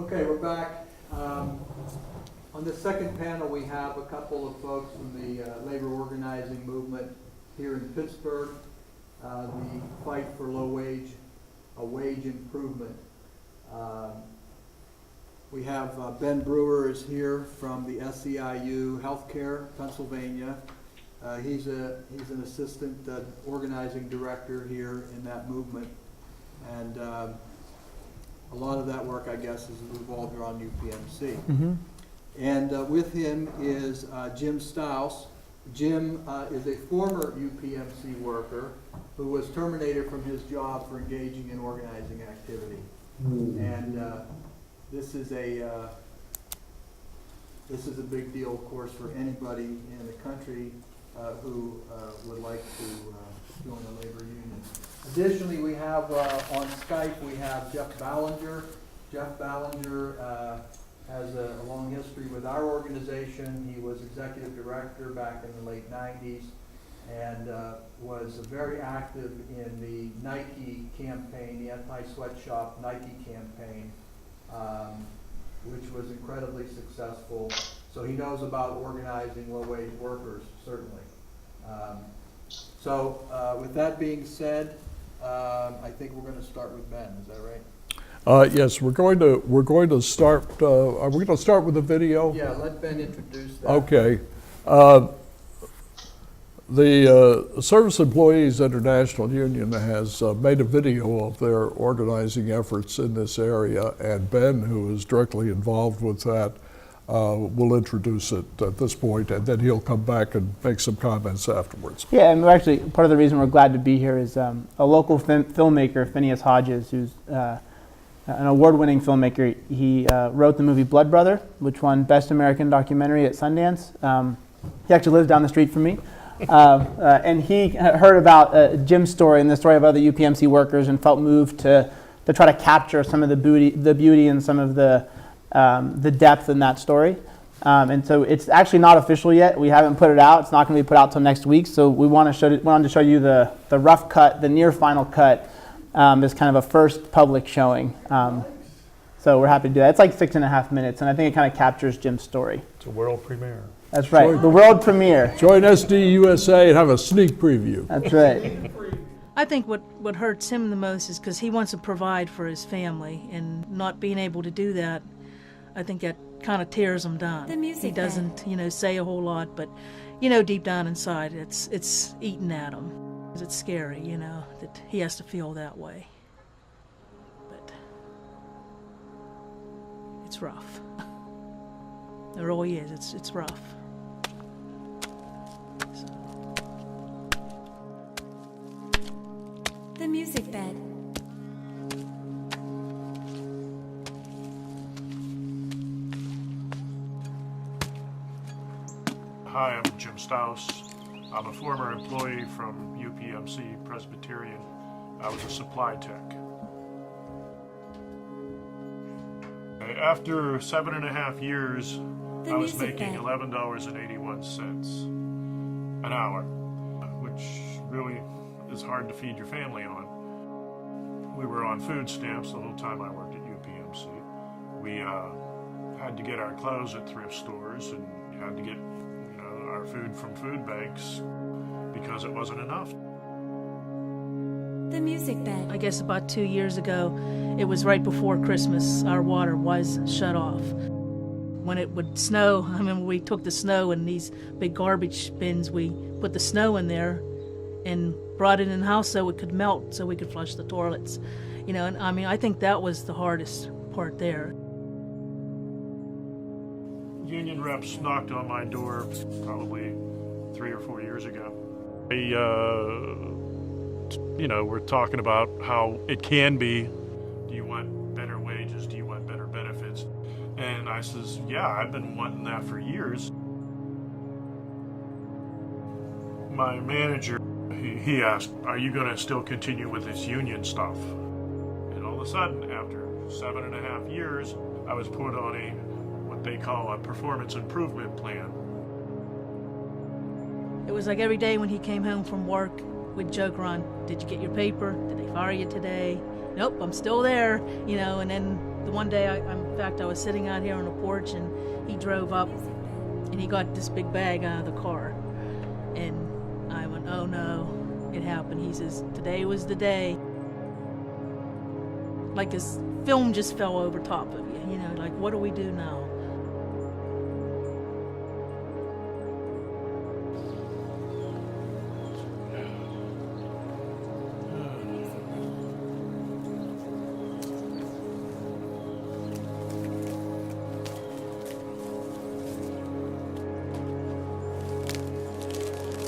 Okay, we're back. On the second panel, we have a couple of folks from the labor organizing movement here in Pittsburgh, the fight for a wage improvement. We have Ben Brewer is here from the SEIU Healthcare, Pennsylvania. He's an assistant organizing director here in that movement, and a lot of that work, I guess, is revolved around UPMC. Mm-hmm. And with him is Jim Staus. Jim is a former UPMC worker who was terminated from his job for engaging in organizing activity. And this is a big deal, of course, for anybody in the country who would like to join a labor union. Additionally, we have on Skype, we have Jeff Ballinger. Jeff Ballinger has a long history with our organization. He was executive director back in the late 90s and was very active in the Nike campaign, the anti-sweatshop Nike campaign, which was incredibly successful. So he knows about organizing low-wage workers, certainly. With that being said, I think we're going to start with Ben. Is that right? Yes, we're going to start. Are we going to start with the video? Yeah, let Ben introduce that. Okay. The Service Employees International Union has made a video of their organizing efforts in this area, and Ben, who is directly involved with that, will introduce it at this point, and then he'll come back and make some comments afterwards. Yeah, and actually, part of the reason we're glad to be here is a local filmmaker, Phineas Hodges, who's an award-winning filmmaker. He wrote the movie Blood Brother, which won Best American Documentary at Sundance. He actually lives down the street from me. And he heard about Jim's story and the story of other UPMC workers and felt moved to try to capture some of the beauty and some of the depth in that story. And so it's actually not official yet. We haven't put it out. It's not going to be put out till next week. So we wanted to show you the rough cut, the near final cut, as kind of a first public showing. So we're happy to do that. It's like 6.5 minutes, and I think it kind of captures Jim's story. It's a world premiere. That's right, the world premiere. Join SDUSA and have a sneak preview. That's right. I think what hurts him the most is because he wants to provide for his family, and not being able to do that, I think that kind of tears him down. He doesn't, say a whole lot, but, deep down inside, it's eating at him. It's scary, that he has to feel that way. But it's rough. It really is. It's rough. The music bed. Hi, I'm Jim Staus. I'm a former employee from UPMC Presbyterian. I was a supply tech. After 7.5 years, I was making $11.81 an hour, which really is hard to feed your family on. We were on food stamps the whole time I worked at UPMC. We had to get our clothes at thrift stores and had to get our food from food banks because it wasn't enough. The music bed. I guess about 2 years ago, it was right before Christmas, our water was shut off. When it would snow, I remember we took the snow in these big garbage bins, we put the snow in there and brought it in the house so it could melt, so we could flush the toilets. And I think that was the hardest part there. Union reps knocked on my door probably 3 or 4 years ago. They, we're talking about how it can be. Do you want better wages? Do you want better benefits? And I says, yeah, I've been wanting that for years. My manager, he asked, are you going to still continue with this union stuff? And all of a sudden, after 7.5 years, I was put on what they call a performance improvement plan. It was like every day when he came home from work, we'd joke around, did you get your paper? Did they fire you today? Nope, I'm still there, and then The one day, in fact, I was sitting out here on the porch, and he drove up, and he got this big bag out of the car. And I went, oh no, it happened. He says, today was the day. Like this film just fell over top of you, you know, like, what do we do now?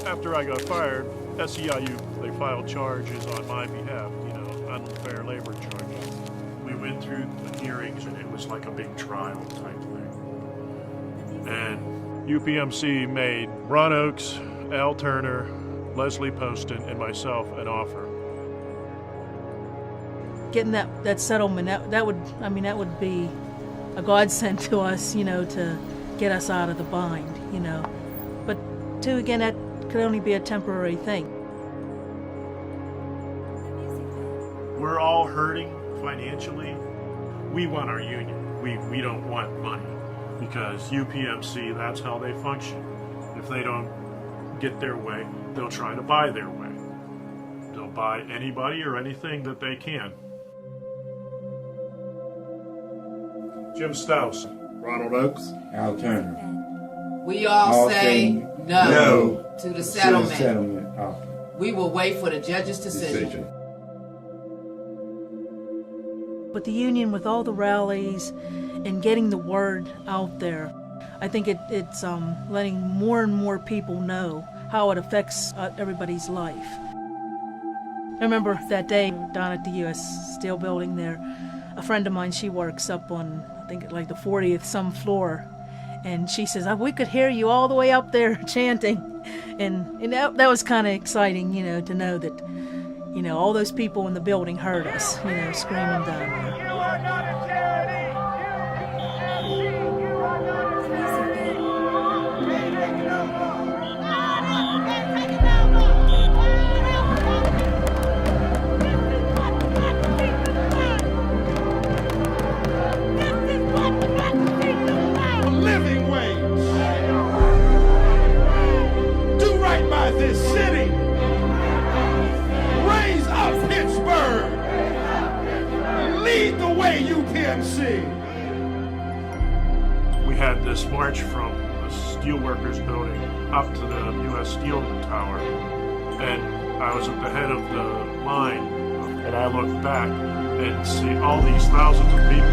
After I got fired, SEIU, they filed charges on my behalf, you know, unfair labor charges. We went through the hearings, and it was like a big trial type thing. And UPMC made Ron Oakes, Al Turner, Leslie Poston, and myself an offer. Getting that settlement, that would be a godsend to us, you know, to get us out of the bind, you know. But too, again, that could only be a temporary thing. We're all hurting financially. We want our union. We don't want money, because UPMC, that's how they function. If they don't get their way, they'll try to buy their way. They'll buy anybody or anything that they can. Jim Stouse. Ronald Oakes. Al Turner. We all say no to the To the settlement. settlement offer. We will wait for the judge's decision. But the union, with all the rallies and getting the word out there, I think it's letting more and more people know how it affects everybody's life. I remember that day down at the U.S. Steel building there, a friend of mine, she works up on, I think, like the 40th some floor, and she says, we could hear you all the way up there chanting. And that was kind of exciting, you know, to know that, you know, all those people in the building heard us, you know, screaming down there. You are not a charity. You are not a charity. Living wage. Do right by this city. Raise up Pittsburgh. Lead the way, UPMC. We had this march from the Steelworkers Building up to the U.S. Steel Tower, and I was at the head of the line, and I looked back and see all these thousands of people.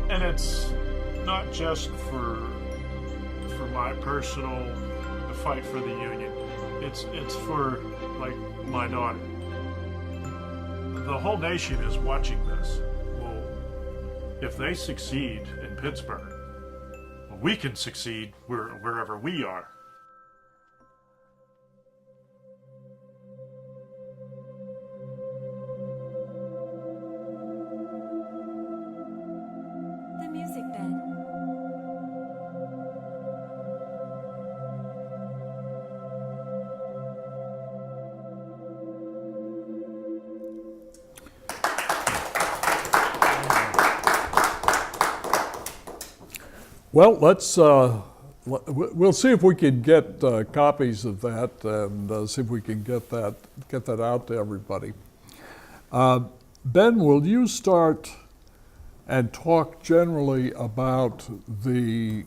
And it's not just for my personal the fight for the union. It's for, like, my daughter. The whole nation is watching this. Well, if they succeed in Pittsburgh, well, we can succeed wherever we are. The music bed. Well, we'll see if we can get copies of that and see if we can get that out to everybody. Ben, will you start and talk generally about the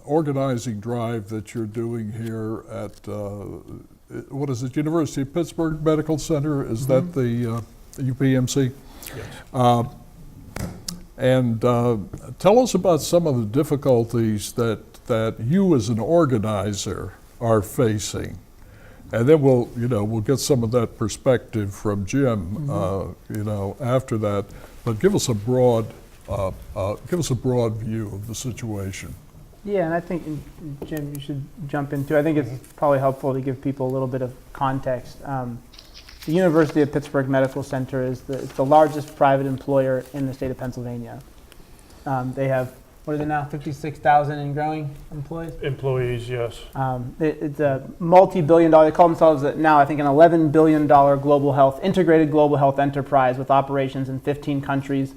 organizing drive that you're doing here at, what is it, University of Pittsburgh Medical Center? Is that the UPMC? Yes. And tell us about some of the difficulties that you as an organizer are facing. And then we'll get some of that perspective from Jim, after that. But give us a broad view of the situation. Yeah, and I think, Jim, you should jump into. I think it's probably helpful to give people a little bit of context. The University of Pittsburgh Medical Center is the largest private employer in the state of Pennsylvania. They have what is it now, 56,000 and growing employees? Employees, yes. It's a multi-billion dollar, they call themselves now, I think, an $11 billion integrated global health enterprise with operations in 15 countries.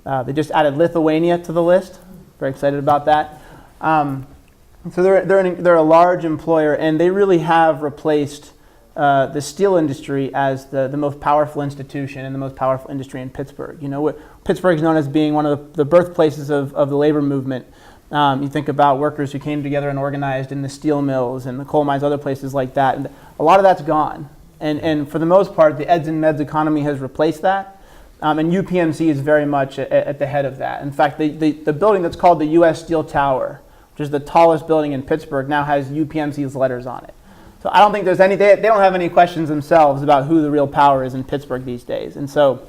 They just added Lithuania to the list. Very excited about that. So they're a large employer, and they really have replaced the steel industry as the most powerful institution and the most powerful industry in Pittsburgh. You know, Pittsburgh is known as being one of the birthplaces of the labor movement. You think about workers who came together and organized in the steel mills and the coal mines, other places like that. And a lot of that's gone. And for the most part, the eds and meds economy has replaced that. And UPMC is very much at the head of that. In fact, the building that's called the U.S. Steel Tower, which is the tallest building in Pittsburgh, now has UPMC's letters on it. So I don't think there's any, they don't have any questions themselves about who the real power is in Pittsburgh these days. And so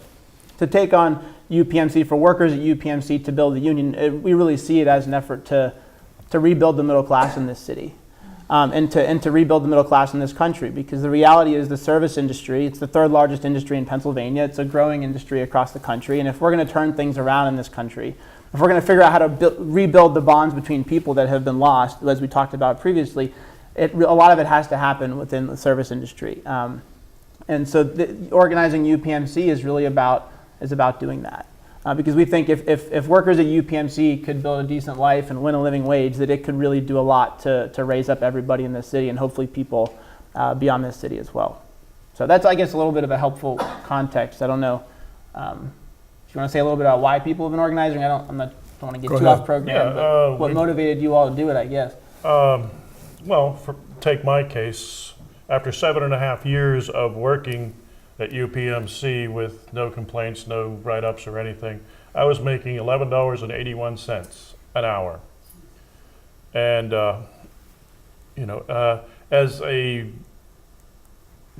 to take on UPMC, for workers at UPMC to build the union, we really see it as an effort to rebuild the middle class in this city. And to rebuild the middle class in this country, because the reality is the service industry, it's the third largest industry in Pennsylvania, it's a growing industry across the country, and if we're going to turn things around in this country, if we're going to figure out how to rebuild the bonds between people that have been lost, as we talked about previously, a lot of it has to happen within the service industry. And so organizing UPMC is really about doing that. Because we think if workers at UPMC could build a decent life and win a living wage, that it could really do a lot to raise up everybody in this city and hopefully people beyond this city as well. So that's, I guess, a little bit of a helpful context. I don't know. If you want to say a little bit about why people have been organizing, I don't want to get too off program. But what motivated you all to do it, I guess? Well, take my case. After 7.5 years of working at UPMC with no complaints, no write-ups or anything, I was making $11.81 an hour. And, as a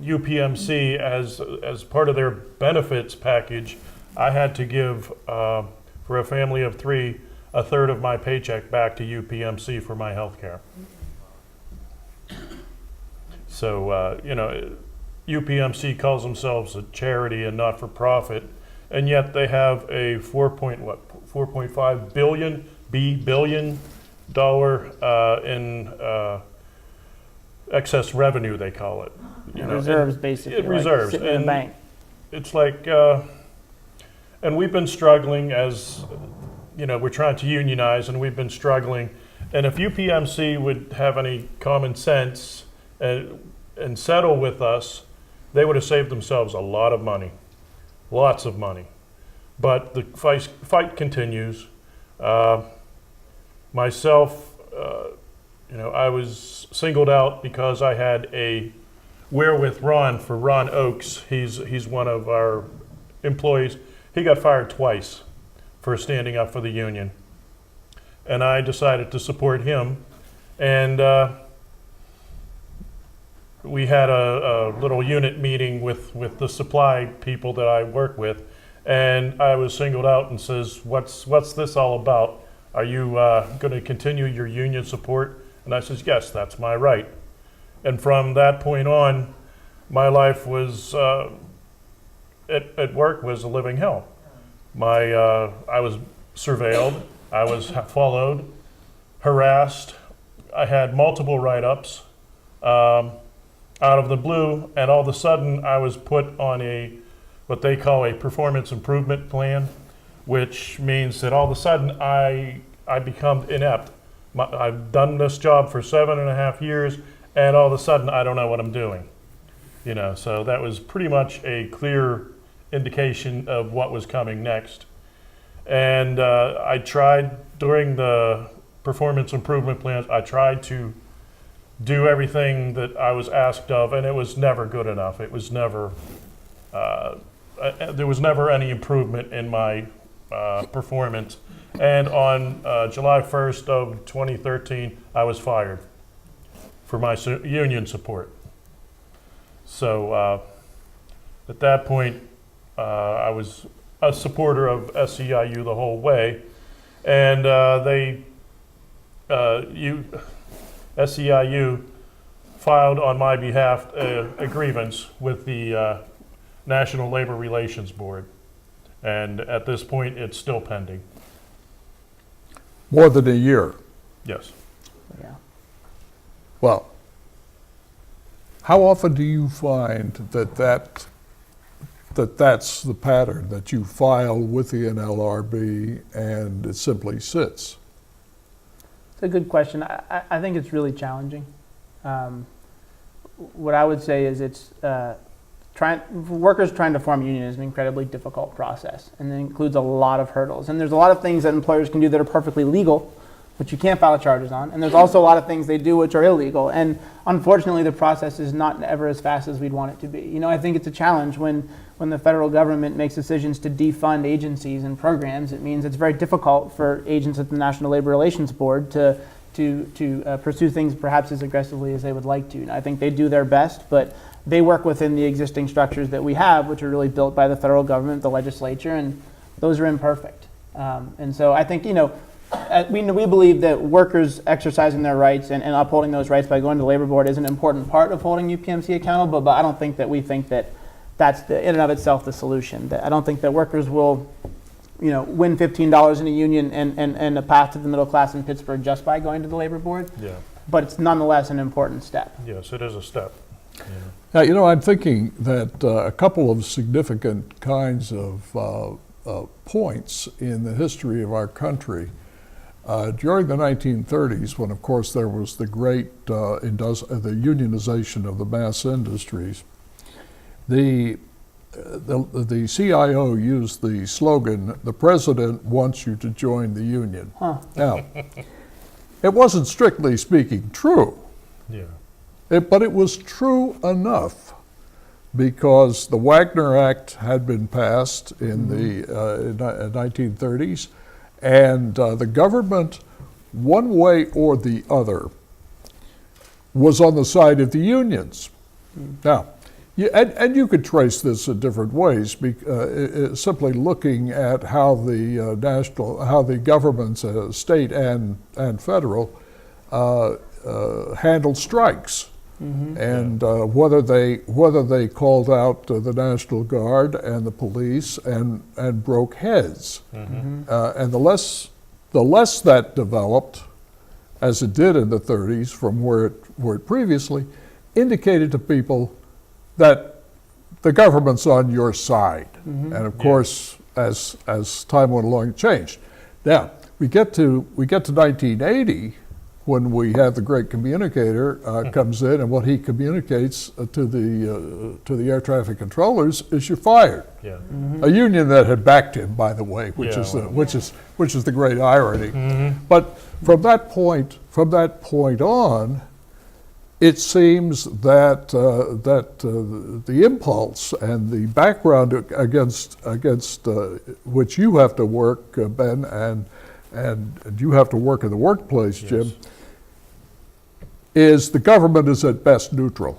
UPMC, as part of their benefits package, I had to give, for a family of 3, a third of my paycheck back to UPMC for my health care. So, UPMC calls themselves a charity and not-for-profit, and yet they have a $4.5 billion in excess revenue, they call it. Reserves, basically. Reserves. Sitting in the bank. It's like, and we've been struggling as, we're trying to unionize, and we've been struggling. And if UPMC would have any common sense and settle with us, they would have saved themselves a lot of money, lots of money. But the fight continues. Myself, I was singled out because I had a wherewith for Ron Oakes. He's one of our employees. He got fired twice for standing up for the union. And I decided to support him. And we had a little unit meeting with the supply people that I work with, and I was singled out and says, what's this all about? Are you going to continue your union support? And I says, yes, that's my right. And from that point on, my life was, at work was a living hell. I was surveilled, I was followed, harassed, I had multiple write-ups. Out of the blue, and all of a sudden I was put on what they call a performance improvement plan, which means that all of a sudden I become inept. I've done this job for 7.5 years, and all of a sudden I don't know what I'm doing. So that was pretty much a clear indication of what was coming next. And I tried, during the performance improvement plans, I tried to do everything that I was asked of, and it was never good enough. It was never, there was never any improvement in my performance. And on July 1st of 2013, I was fired for my union support. So at that point, I was a supporter of SEIU the whole way, and SEIU filed on my behalf a grievance with the National Labor Relations Board, and at this point it's still pending. More than a year. Yes. Yeah. Well, how often do you find that's the pattern, that you file with the NLRB and it simply sits? It's a good question. I think it's really challenging. What I would say is it's workers trying to form a union is an incredibly difficult process, and it includes a lot of hurdles. And there's a lot of things that employers can do that are perfectly legal, which you can't file charges on. And there's also a lot of things they do which are illegal. And unfortunately, the process is not ever as fast as we'd want it to be. You know, I think it's a challenge when the federal government makes decisions to defund agencies and programs. It means it's very difficult for agents at the National Labor Relations Board to pursue things perhaps as aggressively as they would like to. And I think they do their best, but they work within the existing structures that we have, which are really built by the federal government, the legislature, and those are imperfect. And so I think, you know, we believe that workers exercising their rights and upholding those rights by going to the labor board is an important part of holding UPMC accountable, but I don't think that we think that that's in and of itself the solution. I don't think that workers will, you know, win $15 in a union and a path to the middle class in Pittsburgh just by going to the labor board. Yeah. But it's nonetheless an important step. Yes, it is a step. Yeah. Now, you know, I'm thinking that a couple of significant kinds of points in the history of our country during the 1930s, when, of course, there was the great the unionization of the mass industries, the CIO used the slogan, "The president wants you to join the union." Huh. Now, it wasn't strictly speaking true, Yeah. but it was true enough because the Wagner Act had been passed in the 1930s, and the government, one way or the other, was on the side of the unions. Now, and you could trace this in different ways, simply looking at how the governments, state and federal, handled strikes, and whether they called out the National Guard and the police and broke heads, and the less that developed, as it did in the 30s, from where it previously indicated to people that the government's on your side. And of course, as time went along, it changed. Now, we get to 1980, when we have the great communicator comes in, and what he communicates to the air traffic controllers is you're fired. Yeah. A union that had backed him, by the way, which Yeah, is the great irony. But from that point on, it seems that the impulse and the background against which you have to work, Ben, and you have to work in the workplace, Jim, is the government is at best neutral.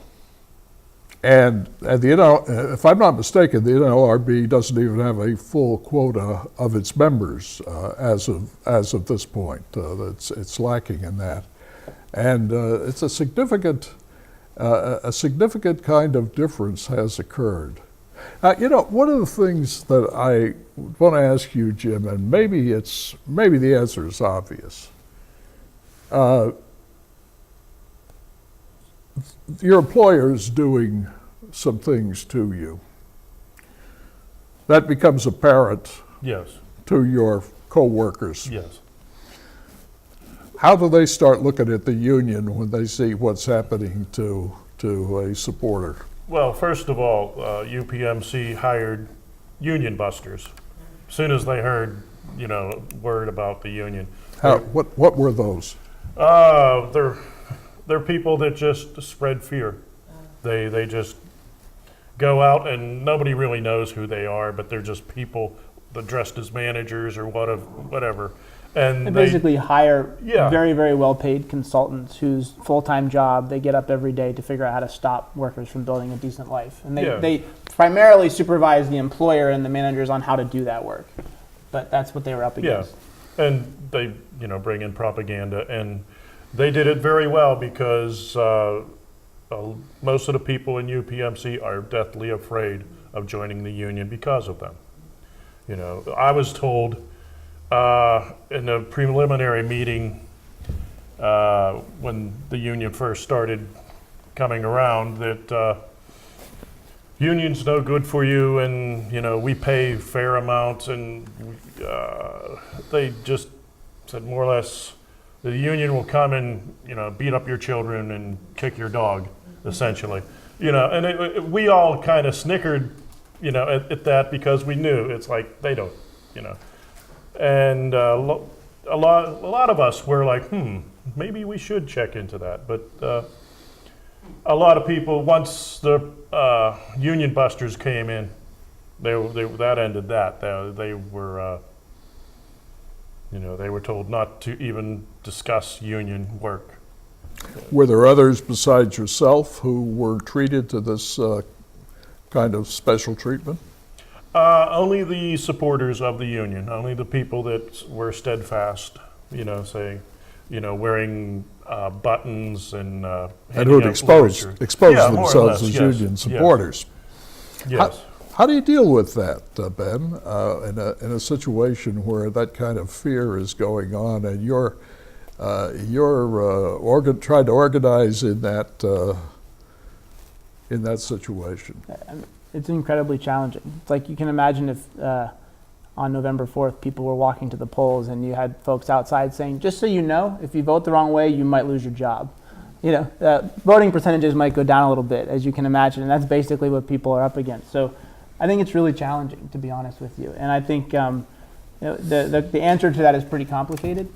And if I'm not mistaken, the NLRB doesn't even have a full quota of its members as of this point. It's lacking in that. And it's a significant kind of difference has occurred. You know, one of the things that I want to ask you, Jim, and maybe the answer is obvious. Your employer is doing some things to you. That becomes apparent Yes. to your coworkers. Yes. How do they start looking at the union when they see what's happening to a supporter? Well, first of all, UPMC hired union busters. As soon as they heard, word about the union. What were those? They're people that just spread fear. They just go out and nobody really knows who they are, but they're just people that dressed as managers or whatever. And They basically hire Yeah. very, very well-paid consultants whose full-time job they get up every day to figure out how to stop workers from building a decent life. And they primarily supervise the employer and the managers on how to do that work. But that's what they were up against. Yeah, and they bring in propaganda, and they did it very well because most of the people in UPMC are deathly afraid of joining the union because of them. I was told in the preliminary meeting, when the union first started coming around, that union's no good for you, and we pay fair amounts, and they just said more or less the union will come and beat up your children and kick your dog, essentially. And we all kind of snickered, at that, because we knew it's like they don't, and a lot of us were like, maybe we should check into that. But a lot of people, once the union busters came in, that ended that. They were, they were told not to even discuss union work. Were there others besides yourself who were treated to this kind of special treatment? Only the supporters of the union, only the people that were steadfast, saying, wearing buttons and who'd expose Yeah, more or themselves less, as yes, union supporters. Yes. How do you deal with that, Ben, in a situation where that kind of fear is going on and you're trying to organize in that situation? It's incredibly challenging. It's like you can imagine if on November 4th people were walking to the polls and you had folks outside saying, just so you know, if you vote the wrong way, you might lose your job. Voting percentages might go down a little bit, as you can imagine, and that's basically what people are up against. So I think it's really challenging, to be honest with you. And I think the answer to that is pretty complicated.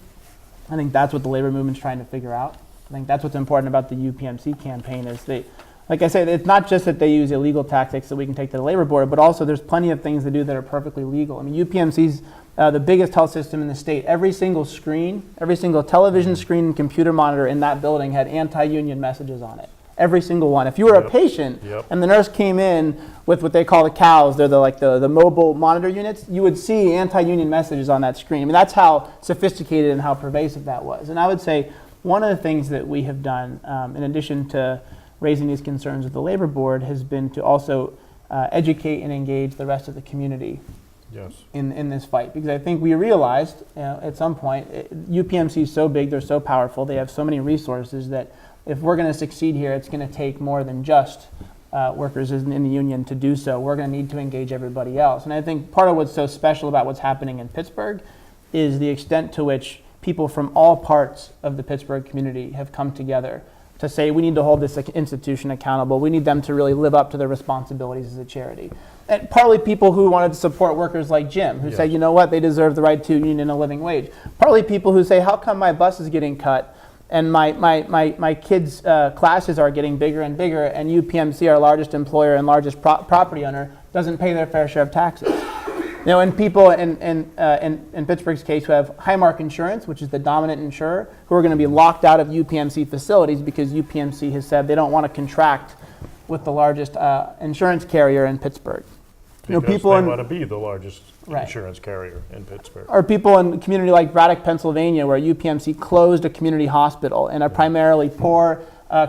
I think that's what the labor movement's trying to figure out. I think that's what's important about the UPMC campaign is like I said, it's not just that they use illegal tactics that we can take to the labor board, but also there's plenty of things they do that are perfectly legal. I mean, UPMC's the biggest health system in the state. Every single screen, every single television screen and computer monitor in that building had anti-union messages on it. Every single one. If you were a patient and the nurse came in with what they call the cows, they're the mobile monitor units, you would see anti-union messages on that screen. I mean, that's how sophisticated and how pervasive that was. And I would say one of the things that we have done, in addition to raising these concerns with the labor board, has been to also educate and engage the rest of the community in this fight. Because I think we realized at some point, UPMC is so big, they're so powerful, they have so many resources that if we're going to succeed here, it's going to take more than just workers in the union to do so. We're going to need to engage everybody else. And I think part of what's so special about what's happening in Pittsburgh is the extent to which people from all parts of the Pittsburgh community have come together to say we need to hold this institution accountable. We need them to really live up to their responsibilities as a charity. And partly people who wanted to support workers like Jim, who say, you know what, they deserve the right to union and a living wage. Partly people who say, how come my bus is getting cut and my kids' classes are getting bigger and bigger, and UPMC, our largest employer and largest property owner, doesn't pay their fair share of taxes. And people in Pittsburgh's case who have Highmark Insurance, which is the dominant insurer, who are going to be locked out of UPMC facilities because UPMC has said they don't want to contract with the largest insurance carrier in Pittsburgh. Because people they want to be the largest insurance carrier in Pittsburgh. Or people in a community like Braddock, Pennsylvania, where UPMC closed a community hospital in a primarily poor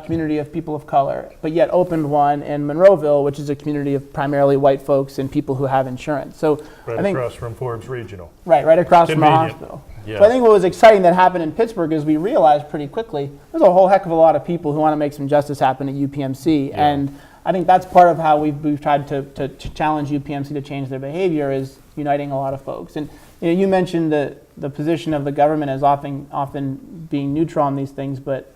community of people of color, but yet opened one in Monroeville, which is a community of primarily white folks and people who have insurance. So I think across from Forbes Regional. Right across from a hospital. Yeah. So I think what was exciting that happened in Pittsburgh is we realized pretty quickly there's a whole heck of a lot of people who want to make some justice happen at UPMC, and I think that's part of how we've tried to challenge UPMC to change their behavior, is uniting a lot of folks. And you mentioned the position of the government as often being neutral on these things, but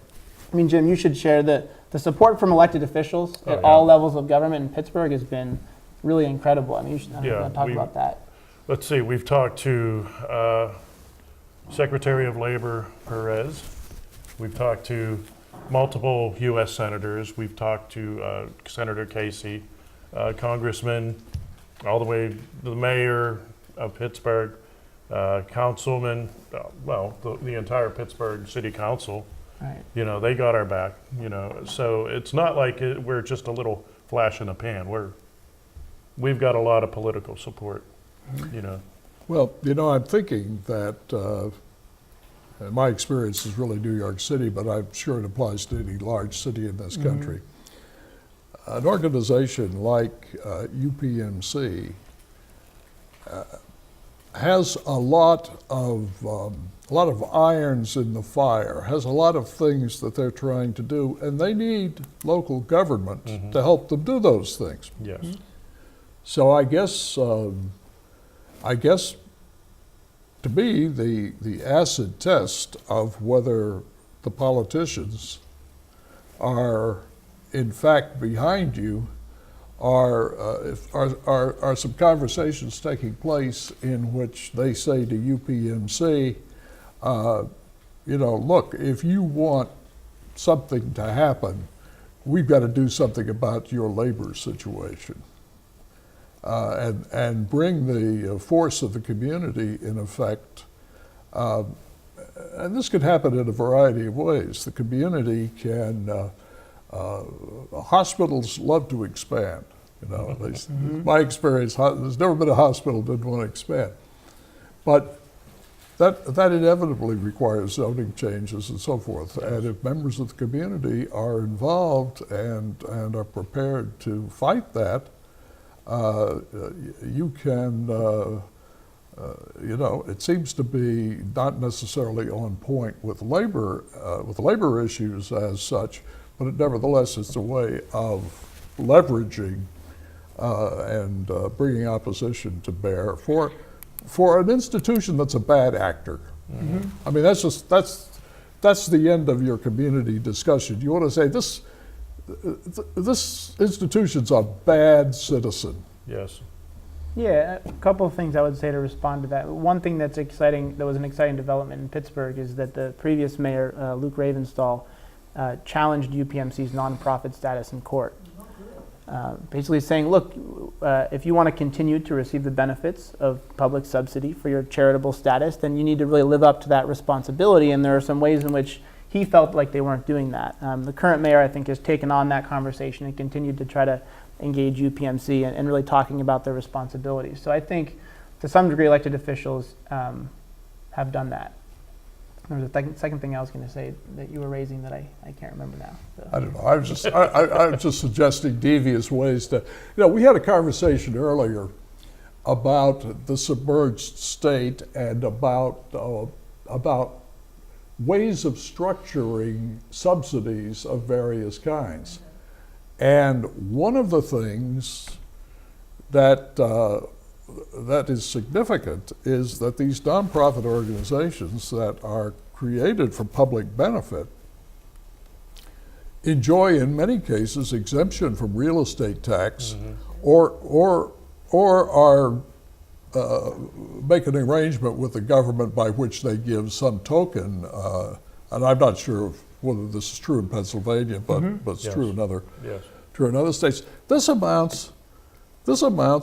I mean, Jim, you should share the support from elected officials at all levels of government in Pittsburgh has been really incredible. I mean, you should talk about that. Let's see, we've talked to Secretary of Labor Perez. We've talked to multiple U.S. senators. We've talked to Senator Casey, Congressman, all the way to the mayor of Pittsburgh, councilman, the entire Pittsburgh City Council. Right. They got our back. So it's not like we're just a little flash in the pan. We've got a lot of political support. Well, I'm thinking that, and my experience is really New York City, but I'm sure it applies to any large city in this country. An organization like UPMC has a lot of irons in the fire, has a lot of things that they're trying to do, and they need local government to help them do those things. Yes. So I guess to me, the acid test of whether the politicians are in fact behind you are some conversations taking place in which they say to UPMC, look, if you want something to happen, we've got to do something about your labor situation. And bring the force of the community in effect. And this could happen in a variety of ways. The community can, hospitals love to expand. At least my experience, there's never been a hospital that didn't want to expand. But that inevitably requires zoning changes and so forth. And if members of the community are involved and are prepared to fight that, you can, it seems to be not necessarily on point with labor issues as such, but it nevertheless is a way of leveraging and bringing opposition to bear for an institution that's a bad actor. I mean, that's the end of your community discussion. You want to say this institution's a bad citizen. Yes. Yeah, a couple of things I would say to respond to that. One thing that's exciting, that was an exciting development in Pittsburgh, is that the previous mayor, Luke Ravenstahl, challenged UPMC's nonprofit status in court. Basically saying, look, if you want to continue to receive the benefits of public subsidy for your charitable status, then you need to really live up to that responsibility, and there are some ways in which he felt like they weren't doing that. The current mayor, I think, has taken on that conversation and continued to try to engage UPMC and really talking about their responsibilities. So I think, to some degree, elected officials have done that. There was a second thing I was going to say that you were raising that I can't remember now. So. I don't know. I was just suggesting devious ways to. We had a conversation earlier about the submerged state and about ways of structuring subsidies of various kinds. And one of the things that is significant is that these nonprofit organizations that are created for public benefit enjoy, in many cases, exemption from real estate tax, or are make an arrangement with the government by which they give some token, and I'm not sure whether this is true in Pennsylvania, but it's true in other states. This amounts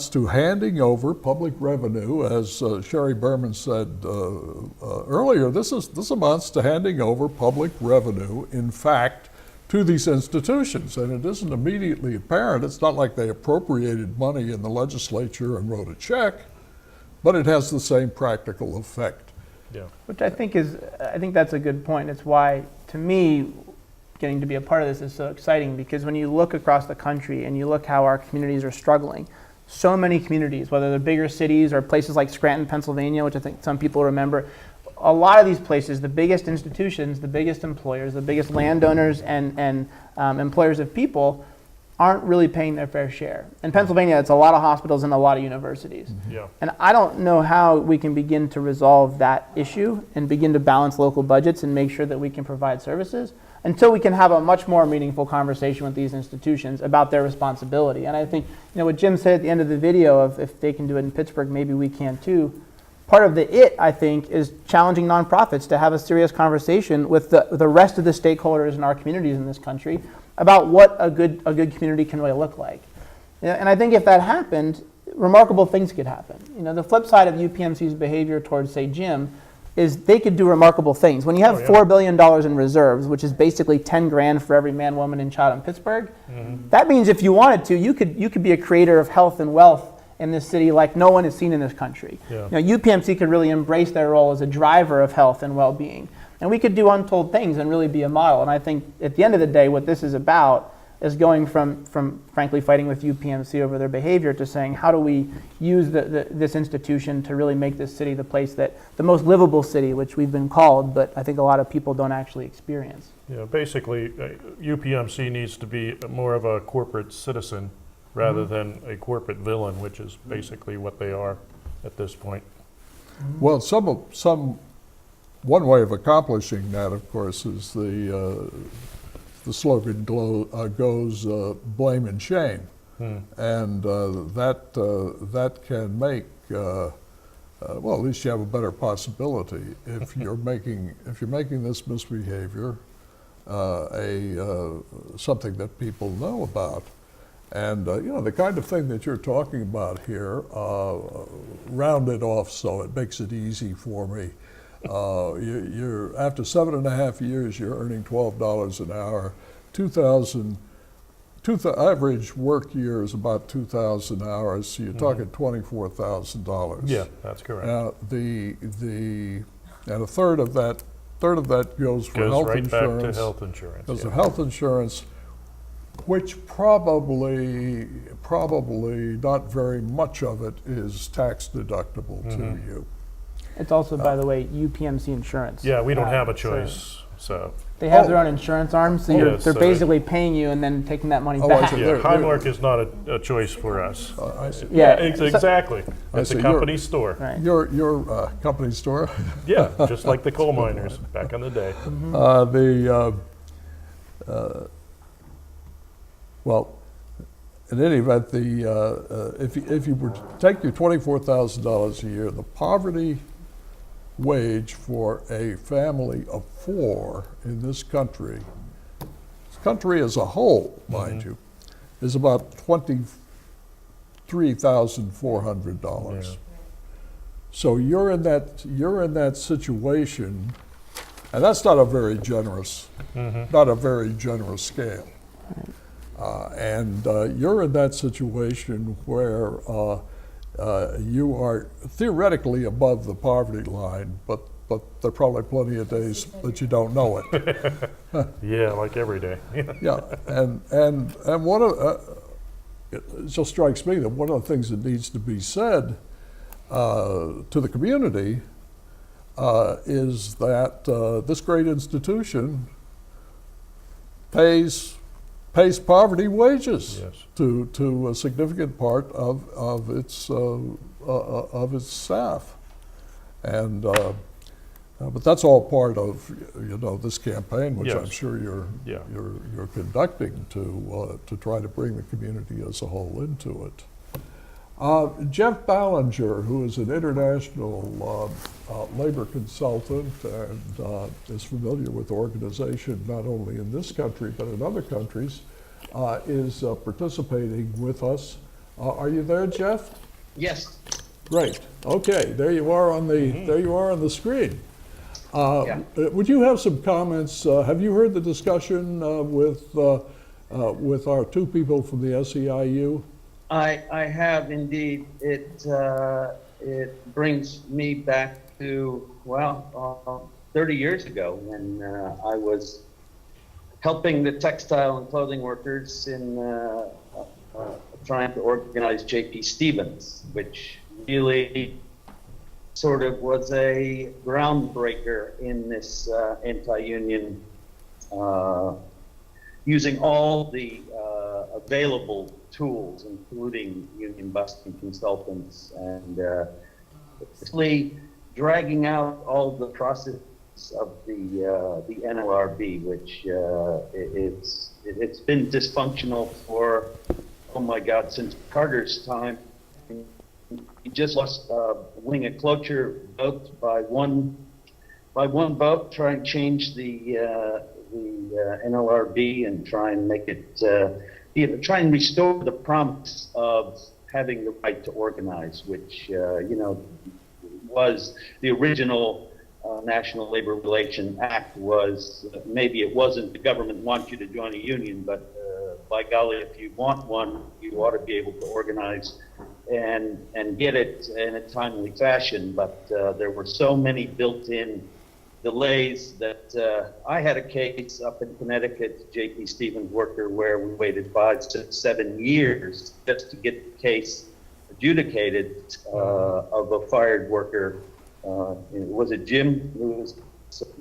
to handing over public revenue, as Sherry Berman said earlier. This amounts to handing over public revenue, in fact, to these institutions, and it isn't immediately apparent. It's not like they appropriated money in the legislature and wrote a check, but it has the same practical effect. Yeah. Which I think that's a good point. It's why, to me, getting to be a part of this is so exciting, because when you look across the country and you look how our communities are struggling, so many communities, whether they're bigger cities or places like Scranton, Pennsylvania, which I think some people remember, a lot of these places, the biggest institutions, the biggest employers, the biggest landowners and employers of people aren't really paying their fair share. In Pennsylvania, it's a lot of hospitals and a lot of universities. Yeah. And I don't know how we can begin to resolve that issue and begin to balance local budgets and make sure that we can provide services until we can have a much more meaningful conversation with these institutions about their responsibility. And I think, what Jim said at the end of the video of if they can do it in Pittsburgh, maybe we can too. Part of I think, is challenging nonprofits to have a serious conversation with the rest of the stakeholders in our communities in this country about what a good community can really look like. And I think if that happened, remarkable things could happen. The flip side of UPMC's behavior towards, say, Jim, is they could do remarkable things. When you have $4 billion in reserves, which is basically 10 grand for every man, woman, and child in Pittsburgh, that means if you wanted to, you could be a creator of health and wealth in this city like no one has seen in this country. Yeah. UPMC could really embrace their role as a driver of health and well-being. And we could do untold things and really be a model. And I think at the end of the day, what this is about is going from frankly fighting with UPMC over their behavior to saying, how do we use this institution to really make this city the place that, the most livable city, which we've been called, but I think a lot of people don't actually experience. Yeah, basically, UPMC needs to be more of a corporate citizen rather than a corporate villain, which is basically what they are at this point. Well, one way of accomplishing that, of course, is the slogan goes blame and shame, and that can make well, at least you have a better possibility if you're making this misbehavior something that people know about. And the kind of thing that you're talking about here, rounded off so it makes it easy for me. You're after 7.5 years, you're earning $12 an hour. Average work year is about 2,000 hours, so you're talking $24,000. Yeah, that's correct. Now and a third of that goes for health right insurance. Back to health insurance. Goes to health insurance, which probably not very much of it is tax deductible to you. It's also, by the way, UPMC insurance. Yeah, we don't have a choice, so. They have their own insurance arm, so Yes, they're basically paying you and then taking that money back. see. Yeah, Highmark is not a choice for us. I see. Yeah, Exactly. It's see. a company store. Right. Your company store. Yeah, just like the coal miners back in the day. Well, in any event, if you were to take your $24,000 a year, the poverty wage for a family of 4 in this country as a whole, mind you, is about $23,400. Yeah. So you're in that situation, and that's not a very generous scale. And you're in that situation where you are theoretically above the poverty line, but there are probably plenty of days that you don't know it. Yeah, like every day. Yeah, and one of it just strikes me that one of the things that needs to be said to the community is that this great institution pays poverty wages Yes. to a significant part of its staff, and but that's all part of this campaign, which I'm Yes. sure you're conducting to try to bring the community as a whole into it. Jeff Ballinger, who is an international labor consultant and is familiar with organization not only in this country but in other countries, is participating with us. Are you there, Jeff? Yes. Great. Okay, there you are on the screen. Would you have some comments? Have you heard the discussion with our 2 people from the SEIU? I have indeed. It brings me back to 30 years ago when I was helping the textile and clothing workers in trying to organize J.P. Stevens, which really sort of was a groundbreaker in this anti-union, using all the available tools, including union busting consultants, and basically dragging out all the process of the NLRB, which it's been dysfunctional for, oh my God, since Carter's time. He just lost winning a cloture vote by one vote, try and change the NLRB and try and make it try and restore the promise of having the right to organize, which was the original National Labor Relations Act. Was maybe it wasn't the government wants you to join a union, but by golly, if you want one, you ought to be able to organize and get it in a timely fashion. But there were so many built-in delays that I had a case up in Connecticut, J.P. Stevens worker, where we waited 5, 6, 7 years just to get the case adjudicated of a fired worker. Was it Jim who was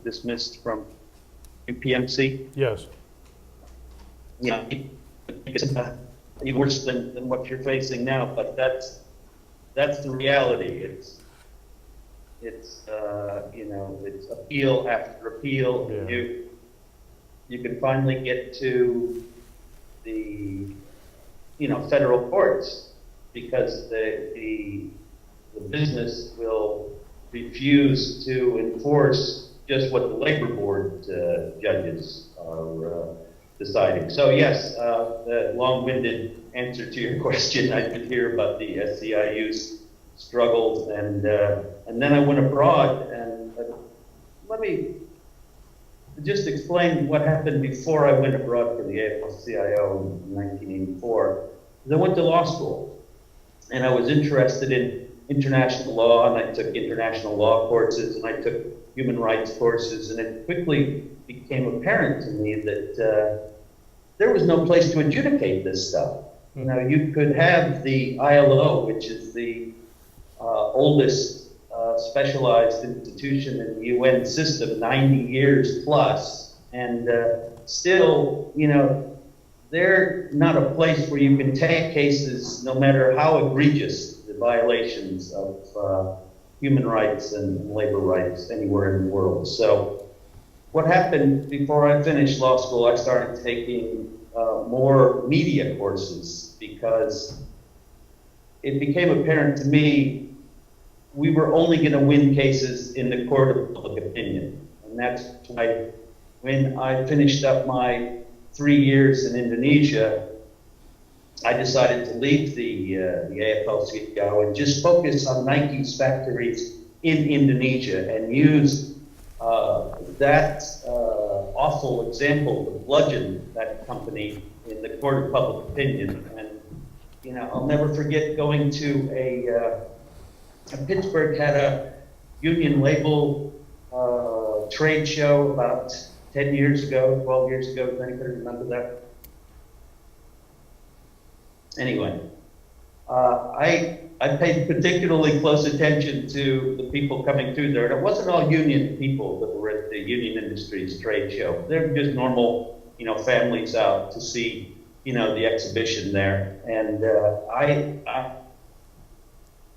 dismissed from UPMC? Yes. Yeah, it's even worse than what you're facing now, but that's the reality. It's it's appeal after appeal. Yeah. You can finally get to the federal courts because the business will refuse to enforce just what the labor board judges are deciding. So yes, the long-winded answer to your question, I did hear about the SEIU's struggles, and then I went abroad, and let me just explain what happened before I went abroad for the AFL-CIO in 1984. I went to law school, and I was interested in international law, and I took international law courses, and I took human rights courses, and it quickly became apparent to me that there was no place to adjudicate this stuff. You could have the ILO, which is the oldest specialized institution in the UN system, 90 years plus, and still, they're not a place where you can take cases, no matter how egregious the violations of human rights and labor rights anywhere in the world. So what happened before I finished law school, I started taking more media courses because it became apparent to me we were only going to win cases in the court of public opinion. And that's why when I finished up my 3 years in Indonesia, I decided to leave the AFL-CIO and just focus on Nike's factories in Indonesia and use that awful example to bludgeon that company in the court of public opinion. And I'll never forget going to Pittsburgh had a union label trade show about 10 years ago, 12 years ago. Does anybody remember that? Anyway, I paid particularly close attention to the people coming through there. And it wasn't all union people that were at the Union Industries trade show. They were just normal, families out to see, the exhibition there. And I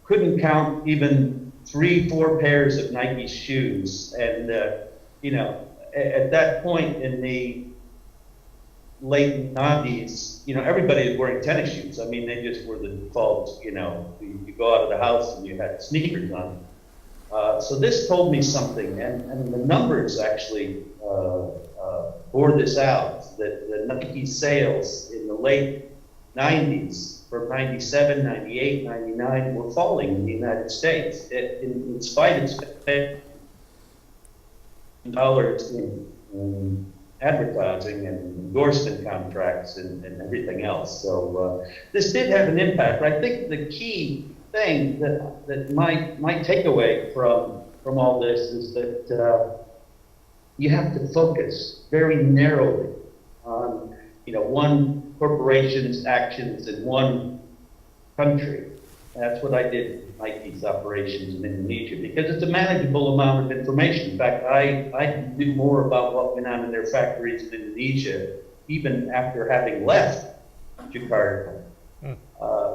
couldn't count even 3-4 pairs of Nike shoes. And, at that point in the late 90s, everybody was wearing tennis shoes. I mean, they just were the default, you go out of the house and you had sneakers on. So this told me something, and the numbers actually bore this out, that the Nike sales in the late 90s, from 97, 98, 99, were falling in the United States. In spite of spending dollars in advertising and endorsement contracts and everything else. So this did have an impact. I think the key thing that my takeaway from all this is that you have to focus very narrowly on one corporation's actions in one country. That's what I did with Nike's operations in Indonesia, because it's a manageable amount of information. In fact, I knew more about what went on in their factories in Indonesia, even after having left Jakarta,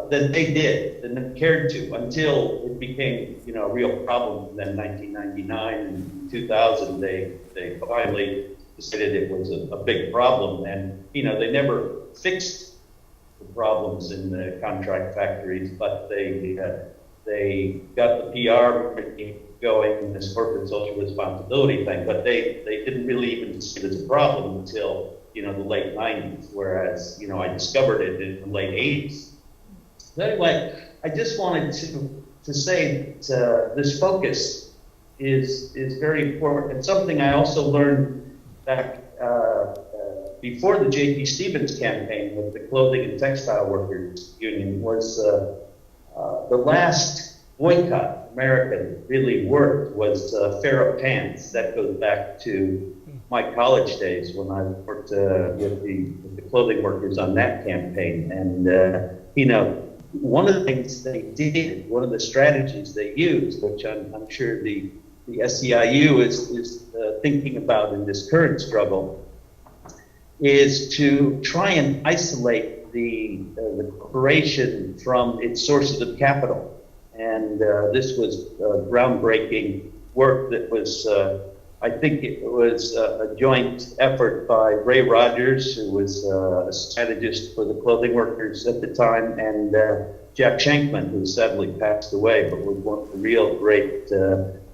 than they did, than they cared to, until it became a real problem for them in 1999 and 2000. They finally decided it was a big problem, and they never fixed the problems in the contract factories, but they got the PR going in this corporate social responsibility thing, but they didn't really even see it as a problem until the late 90s, whereas I discovered it in the late 80s. So anyway, I just wanted to say that this focus is very important. It's something I also learned back before the J.P. Stevens campaign with the Clothing and Textile Workers Union. Was the boycott America really worked was Fair Up Pants. That goes back to my college days when I worked with the clothing workers on that campaign. And, you know, one of the things they did, one of the strategies they used, which I'm sure the SEIU is thinking about in this current struggle, is to try and isolate the corporation from its sources of capital. And this was groundbreaking work that was, I think it was a joint effort by Ray Rogers, who was a strategist for the clothing workers at the time, and Jack Shankman, who sadly passed away, but was one of the real great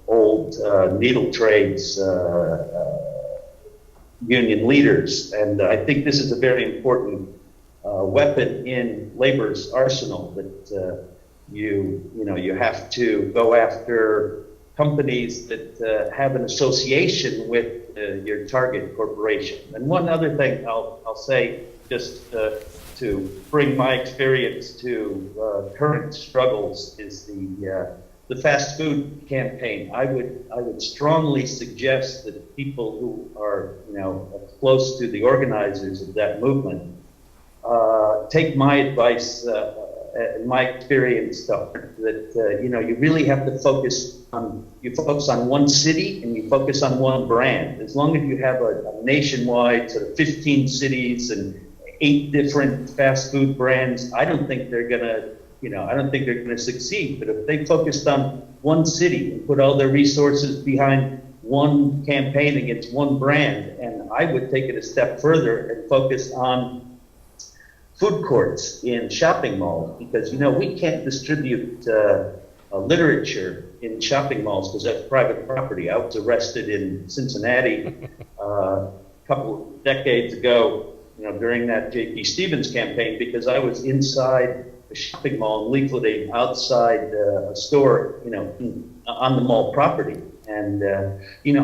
old needle trades union leaders. And I think this is a very important weapon in labor's arsenal, that you have to go after companies that have an association with your target corporation. And one other thing I'll say, just to bring my experience to current struggles, is the fast food campaign. I would strongly suggest that people who are close to the organizers of that movement take my advice and my experience, that you really have to focus on one city and you focus on one brand. As long as you have a nationwide sort of 15 cities and 8 different fast food brands, I don't think they're gonna succeed. But if they focused on one city and put all their resources behind one campaign against one brand, and I would take it a step further and focus on food courts in shopping malls, because we can't distribute literature in shopping malls because that's private property. I was arrested in Cincinnati a couple of decades ago, during that J.P. Stevens campaign, because I was inside a shopping mall leafleting outside a store, on the mall property. And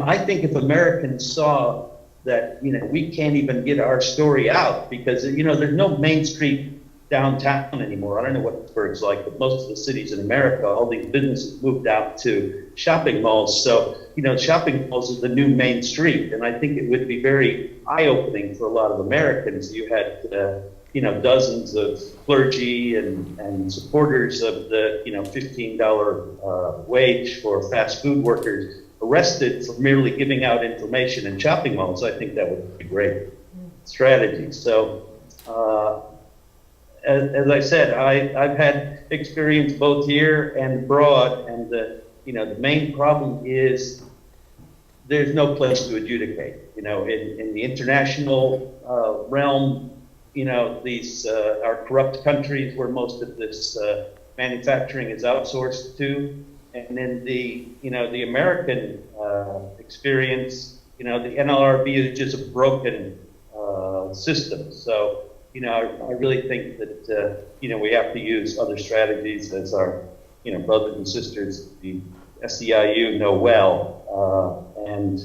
I think if Americans saw that we can't even get our story out, because there's no Main Street downtown anymore. I don't know what Pittsburgh's like, but most of the cities in America, all these businesses moved out to shopping malls. So shopping malls is the new Main Street, and I think it would be very eye-opening for a lot of Americans. You had dozens of clergy and supporters of the $15 wage for fast food workers arrested for merely giving out information in shopping malls. I think that would be a great strategy. So, as I said, I've had experience both here and abroad, and the main problem is there's no place to adjudicate. In the international realm, these are corrupt countries where most of this manufacturing is outsourced to. And in the American experience, the NLRB is just a broken system. So, I really think that, we have to use other strategies, as our, brothers and sisters, the SEIU know well, and,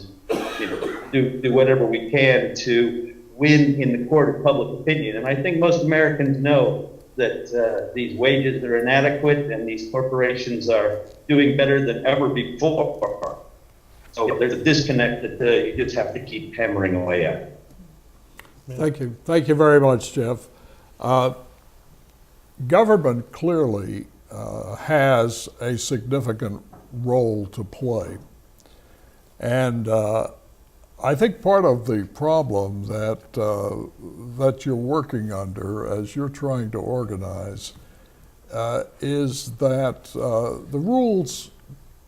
do whatever we can to win in the court of public opinion. And I think most Americans know that these wages are inadequate and these corporations are doing better than ever before. So there's a disconnect that you just have to keep hammering away at. Thank you. Thank you very much, Jeff. Government clearly has a significant role to play. And I think part of the problem that you're working under as you're trying to organize is that the rules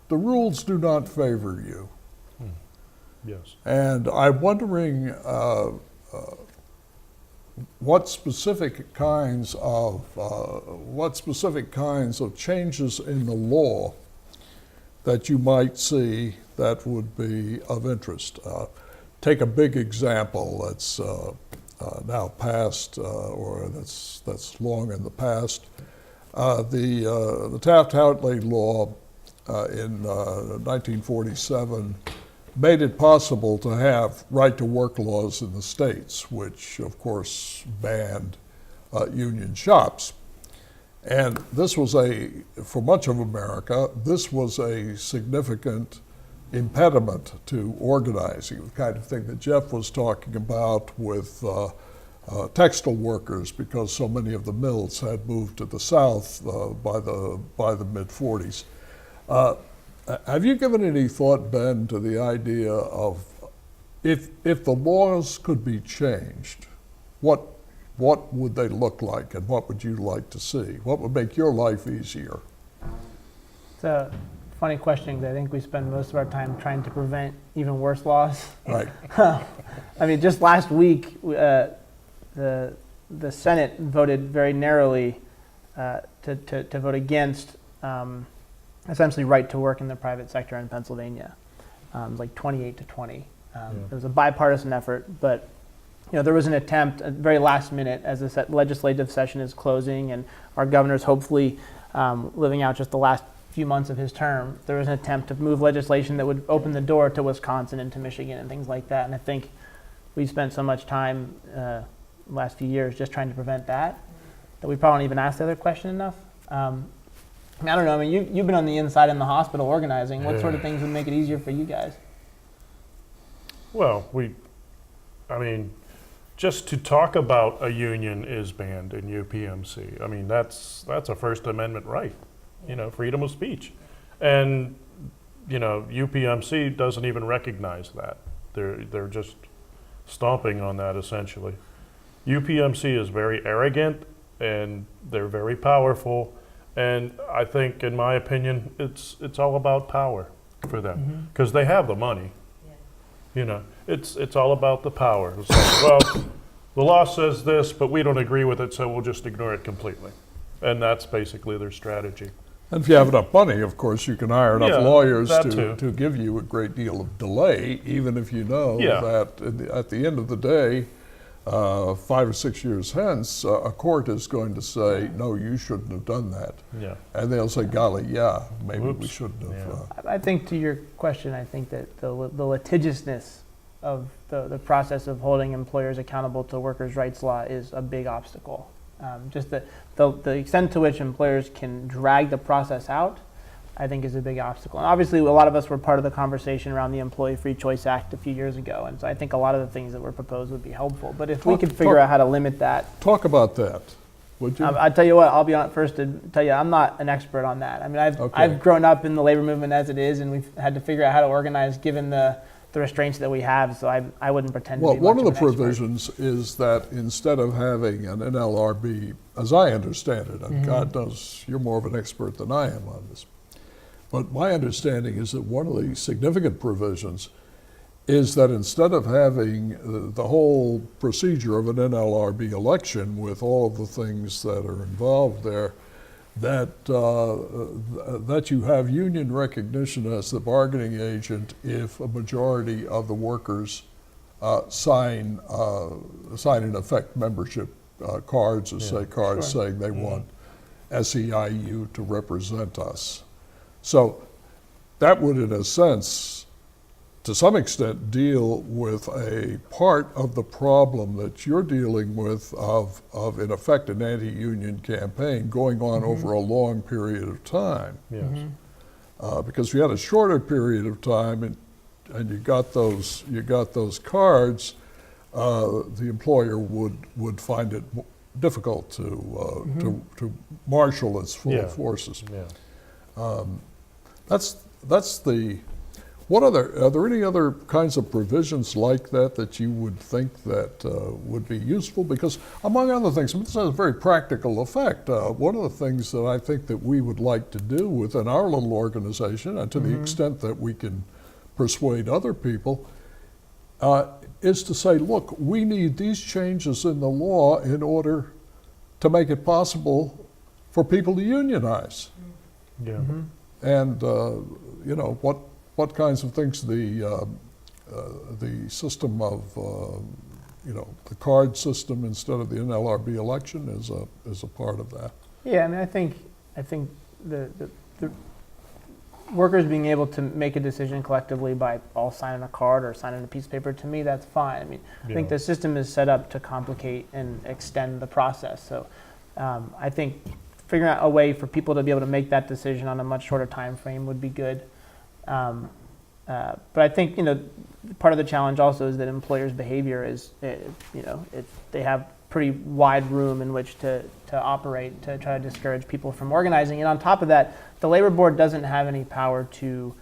do not favor you. Yes. And I'm wondering what specific kinds of changes in the law that you might see that would be of interest. Take a big example that's now passed, or that's long in the past. The Taft-Hartley law in 1947 made it possible to have right-to-work laws in the states, which of course banned union shops. And this was for much of America, this was a significant impediment to organizing, the kind of thing that Jeff was talking about with textile workers, because so many of the mills had moved to the South by the mid-40s. Have you given any thought, Ben, to the idea of if the laws could be changed, what would they look like, and what would you like to see? What would make your life easier? It's a funny question, because I think we spend most of our time trying to prevent even worse laws. Right. I mean, just last week, the Senate voted very narrowly to vote against essentially right to work in the private sector in Pennsylvania, like 28-20. It was a bipartisan effort, but there was an attempt at very last minute, as the legislative session is closing and our governor's hopefully living out just the last few months of his term. There was an attempt to move legislation that would open the door to Wisconsin and to Michigan and things like that. And I think we spent so much time last few years just trying to prevent that we probably don't even ask the other question enough. I don't know. I mean, you've been on the inside in the hospital organizing. What sort of things would make it easier for you guys? Well, just to talk about a union is banned in UPMC. I mean, that's a First Amendment right, freedom of speech. And, UPMC doesn't even recognize that. They're just stomping on that, essentially. UPMC is very arrogant, and they're very powerful. And I think, in my opinion, it's all about power for them, because they have the money. It's all about the power. It's like, well, the law says this, but we don't agree with it, so we'll just ignore it completely. And that's basically their strategy. And if you have enough money, of course, you can hire enough lawyers to give you a great deal of delay, even if you know that at the end of the day, 5 or 6 years hence, a court is going to say, no, you shouldn't have done that. Yeah. And they'll say, golly, maybe we shouldn't have. I think to your question, I think that the litigiousness of the process of holding employers accountable to workers' rights law is a big obstacle. Just the extent to which employers can drag the process out, I think, is a big obstacle. And obviously, a lot of us were part of the conversation around the Employee Free Choice Act a few years ago, and so I think a lot of the things that were proposed would be helpful. But if we could figure out how to limit that. Talk about that, would you? I'll tell you what, I'll be on first to tell you, I'm not an expert on that. I mean, I've grown up in the labor movement as it is, and we've had to figure out how to organize given the restraints that we have, so I wouldn't pretend to be much one of the an expert. provisions is that instead of having an NLRB, as I understand it, and God knows you're more of an expert than I am on this, but my understanding is that one of the significant provisions is that instead of having the whole procedure of an NLRB election with all of the things that are involved there, that you have union recognition as the bargaining agent if a majority of the workers sign in effect membership cards, saying they want SEIU to represent us. So that would, in a sense, to some extent, deal with a part of the problem that you're dealing with of in effect, an anti-union campaign going on over a long period of time. Yes. Because if you had a shorter period of time and you got those cards, the employer would find it difficult to marshal its full forces. Yeah. That's the. Are there any other kinds of provisions like that you would think that would be useful? Because among other things, this has a very practical effect. One of the things that I think that we would like to do within our little organization, and to the extent that we can persuade other people, is to say, look, we need these changes in the law in order to make it possible for people to unionize. Yeah. And what kinds of things the system of the card system instead of the NLRB election is a part of that. Yeah, I mean, I think the workers being able to make a decision collectively by all signing a card or signing a piece of paper, to me, that's fine. I mean, I think the system is set up to complicate and extend the process. So I think figuring out a way for people to be able to make that decision on a much shorter time frame would be good. But I think, part of the challenge also is that employers' behavior is, they have pretty wide room in which to operate to try to discourage people from organizing. And on top of that, the labor board doesn't have any power to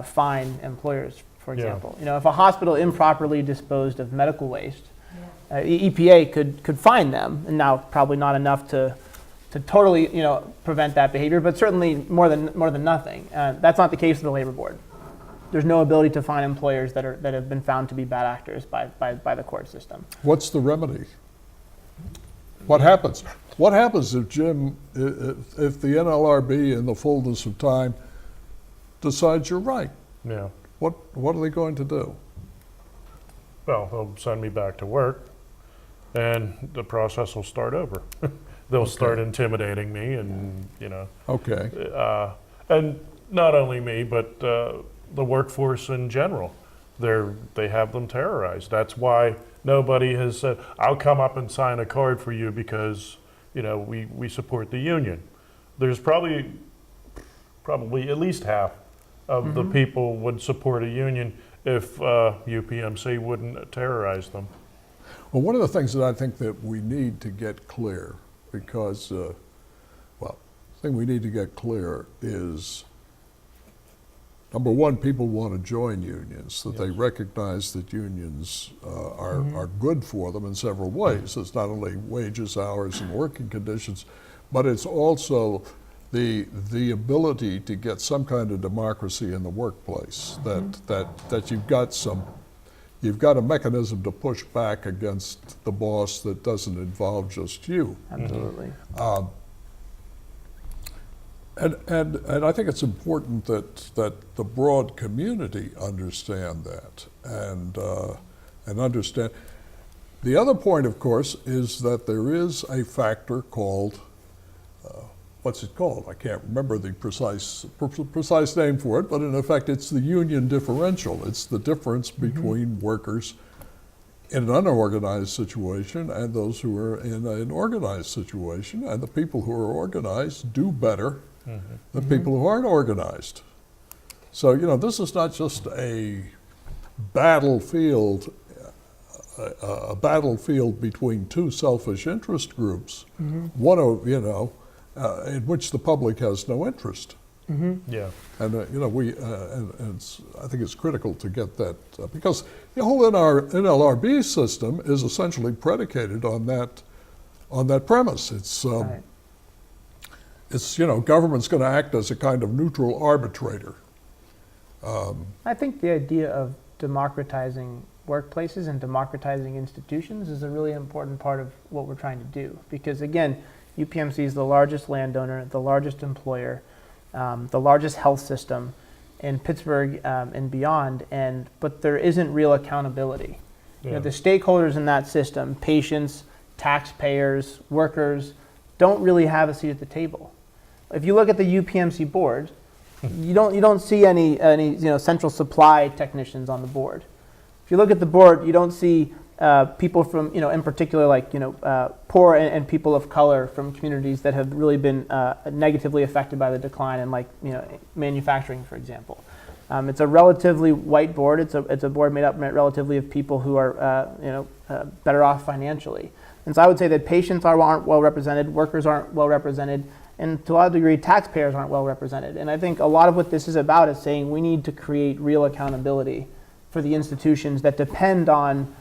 fine employers, for example. If a hospital improperly disposed of medical waste, EPA could fine them, and now probably not enough to totally prevent that behavior, but certainly more than nothing. That's not the case with the labor board. There's no ability to fine employers that have been found to be bad actors by the court system. What's the remedy? What happens? What happens if if the NLRB in the fullness of time decides you're right? Yeah. What are they going to do? Well, they'll send me back to work, and the process will start over. They'll start intimidating me, and Okay. and not only me, but the workforce in general. They have them terrorized. That's why nobody has said, "I'll come up and sign a card for you because we support the union." There's probably at least half of the people would support a union if UPMC wouldn't terrorize them. Well, one of the things that I think that we need to get clear, because, the thing we need to get clear is, number one, people want to join unions, that they recognize that unions are good for them in several ways. It's not only wages, hours, and working conditions, but it's also the ability to get some kind of democracy in the workplace, that you've got a mechanism to push back against the boss that doesn't involve just you. Absolutely. And I think it's important that the broad community understand that and understand. The other point, of course, is that there is a factor called, what's it called? I can't remember the precise name for it, but in effect it's the union differential. It's the difference between workers in an unorganized situation and those who are in an organized situation, and the people who are organized do better than people who aren't organized. So, this is not just a battlefield between two selfish interest groups, one of, in which the public has no interest. Yeah. And I think it's critical to get that, because the whole NLRB system is essentially predicated on that premise. It's government's going to act as a kind of neutral arbitrator. I think the idea of democratizing workplaces and democratizing institutions is a really important part of what we're trying to do. Because again, UPMC is the largest landowner, the largest employer, the largest health system in Pittsburgh and beyond, but there isn't real accountability. Yeah. The stakeholders in that system, patients, taxpayers, workers, don't really have a seat at the table. If you look at the UPMC board, you don't see any central supply technicians on the board. If you look at the board, you don't see people from in particular poor and people of color from communities that have really been negatively affected by the decline in manufacturing, for example. It's a relatively white board. It's a board made up relatively of people who are better off financially. And so I would say that patients aren't well represented, workers aren't well represented, and to a lot of degree, taxpayers aren't well represented. And I think a lot of what this is about is saying we need to create real accountability for the institutions that depend on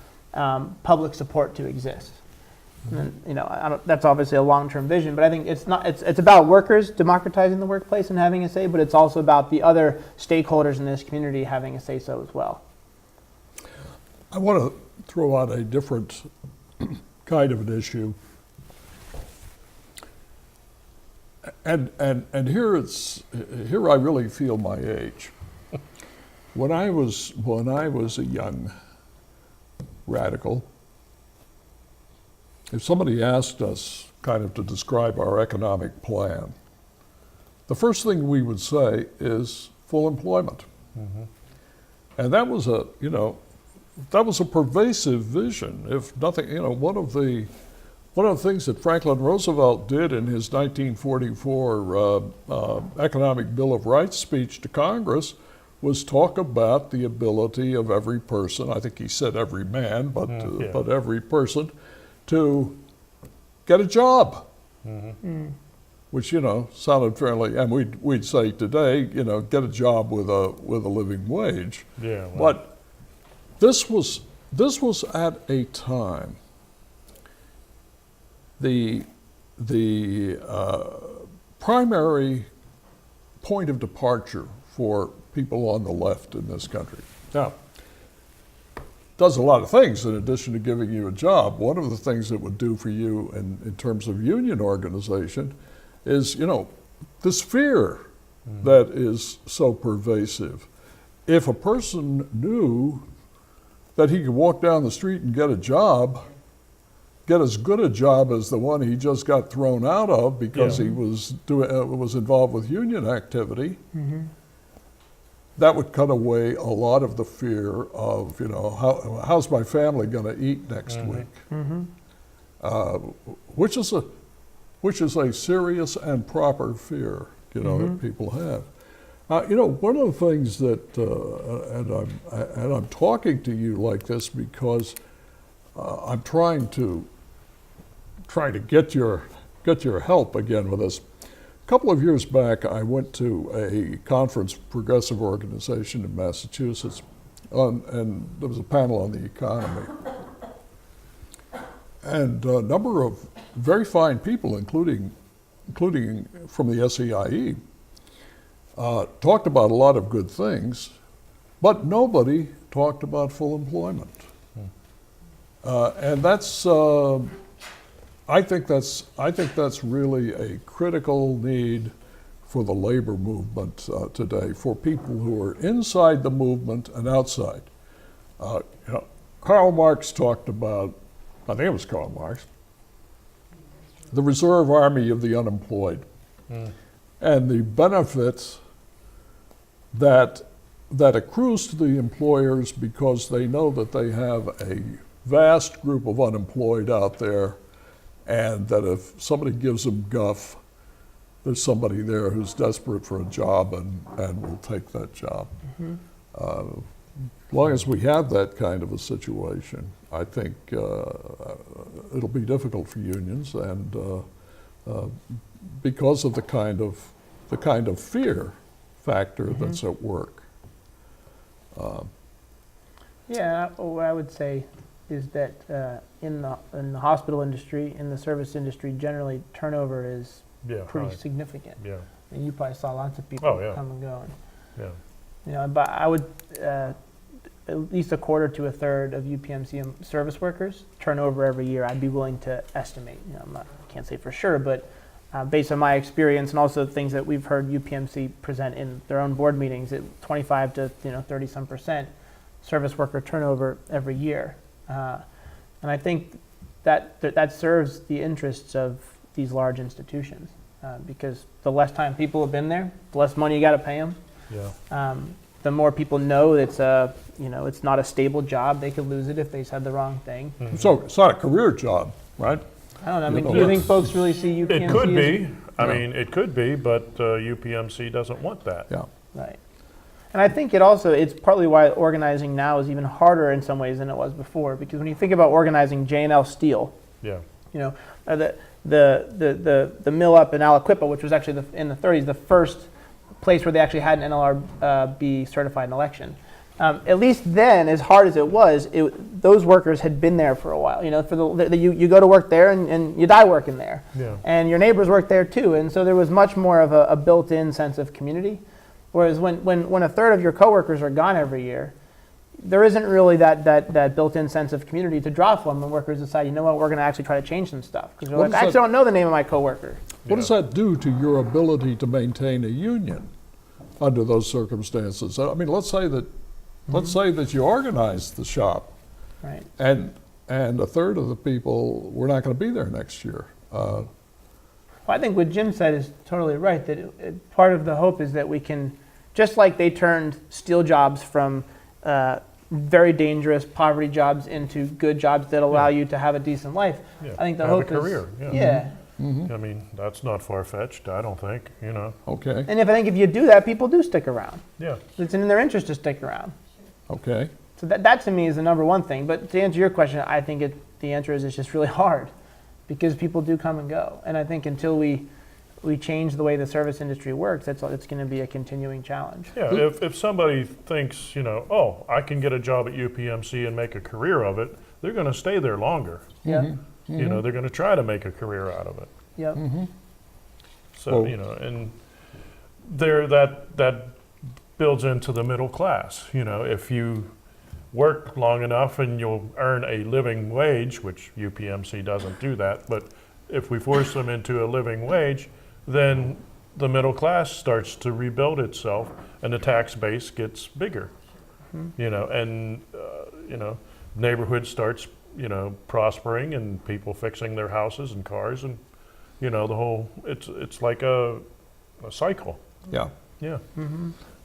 public support to exist. And, that's obviously a long-term vision, but I think it's about workers democratizing the workplace and having a say, but it's also about the other stakeholders in this community having a say so as well. I want to throw out a different kind of an issue. And here I really feel my age. When I was a young radical, if somebody asked us kind of to describe our economic plan, the first thing we would say is full employment. And that was a pervasive vision. If nothing, one of the one of the things that Franklin Roosevelt did in his 1944 Economic Bill of Rights speech to Congress was talk about the ability of every person, I think he said every man, but every person, to get a job. Which, you know, sounded fairly, and we'd say today, you know, get a job with a living wage. Yeah. Well. But this was at a time, the primary point of departure for people on the left in this country. Now, does a lot of things in addition to giving you a job. One of the things it would do for you in terms of union organization is, you know, this fear that is so pervasive. If a person knew that he could walk down the street and get a job, get as good a job as the one he just got thrown out of because he was involved with union activity, that would cut away a lot of the fear of, you know, how's my family going to eat next week, which is a serious and proper fear, you know, that people have. You know, one of the things that, and I'm talking to you like this because I'm trying to get your help again with this. A couple of years back, I went to a conference, progressive organization in Massachusetts, and there was a panel on the economy. And a number of very fine people, including from the SEIE, talked about a lot of good things, but nobody talked about full employment. And that's, I think that's really a critical need for the labor movement today, for people who are inside the movement and outside. You know, Karl Marx talked about, I think it was Karl Marx, the reserve army of the unemployed, and the benefits that accrues to the employers because they know that they have a vast group of unemployed out there, and that if somebody gives them guff, there's somebody there who's desperate for a job and will take that job. As long as we have that kind of a situation, I think it'll be difficult for unions, and because of the kind of fear factor that's at work. Yeah, what I would say is that in the hospital industry, in the service industry, generally turnover is pretty significant. Yeah, and you probably saw lots of people come and go. And, you know, but I would at least a quarter to a third of UPMC service workers turnover every year. I'd be willing to estimate. You know, I can't say for sure, but based on my experience and also things that we've heard UPMC present in their own board meetings, 25 to 30-some% service worker turnover every year. And I think that serves the interests of these large institutions because the less time people have been there, the less money you got to pay them. Yeah. The more people know it's not a stable job. They could lose it if they said the wrong thing. So it's not a career job, right? I don't know. I mean, do you think folks really see UPMC? It could be. I mean, it could be, but UPMC doesn't want that. Yeah. Right. And I think it's partly why organizing now is even harder in some ways than it was before, because when you think about organizing J&L Steel, the mill up in Aliquippa, which was actually in the 30s, the first place where they actually had an NLRB certified election. At least then, as hard as it was, those workers had been there for a while. You know, you go to work there and you die working there, and your neighbors work there too, and so there was much more of a built-in sense of community. Whereas when a third of your coworkers are gone every year, there isn't really that built-in sense of community to draw from when workers decide, you know what, we're going to actually try to change some stuff. Because I actually don't know the name of my coworker. What does that do to your ability to maintain a union under those circumstances? I mean, let's say that you organize the shop, right? And a third of the people were not going to be there next year. Well, I think what Jim said is totally right. That part of the hope is that we can, just like they turned steel jobs from very dangerous poverty jobs into good jobs that allow you to have a decent life. Yeah. I think the Have hope a career. is, Yeah. Mm-hmm. I mean, that's not far-fetched, I don't think, you know. Okay, And I think if you do that, people do stick around. Yeah. It's in their interest to stick around. okay. So that to me is the number one thing. But to answer your question, I think the answer is it's just really hard because people do come and go. And I think until we change the way the service industry works, it's going to be a continuing challenge. Yeah, if somebody thinks, you know, oh, I can get a job at UPMC and make a career of it, they're going to stay there longer. Yep. You know, they're going to try to make a career out of it. Yep. So, Well- you know, and there that builds into the middle class. You know, if you work long enough and you'll earn a living wage, which UPMC doesn't do that, but if we force them into a living wage, then the middle class starts to rebuild itself and the tax base gets bigger. You know, and you know, neighborhood starts, you know, prospering and people fixing their houses and cars, and you know, the whole it's like a cycle. Yeah. Yeah.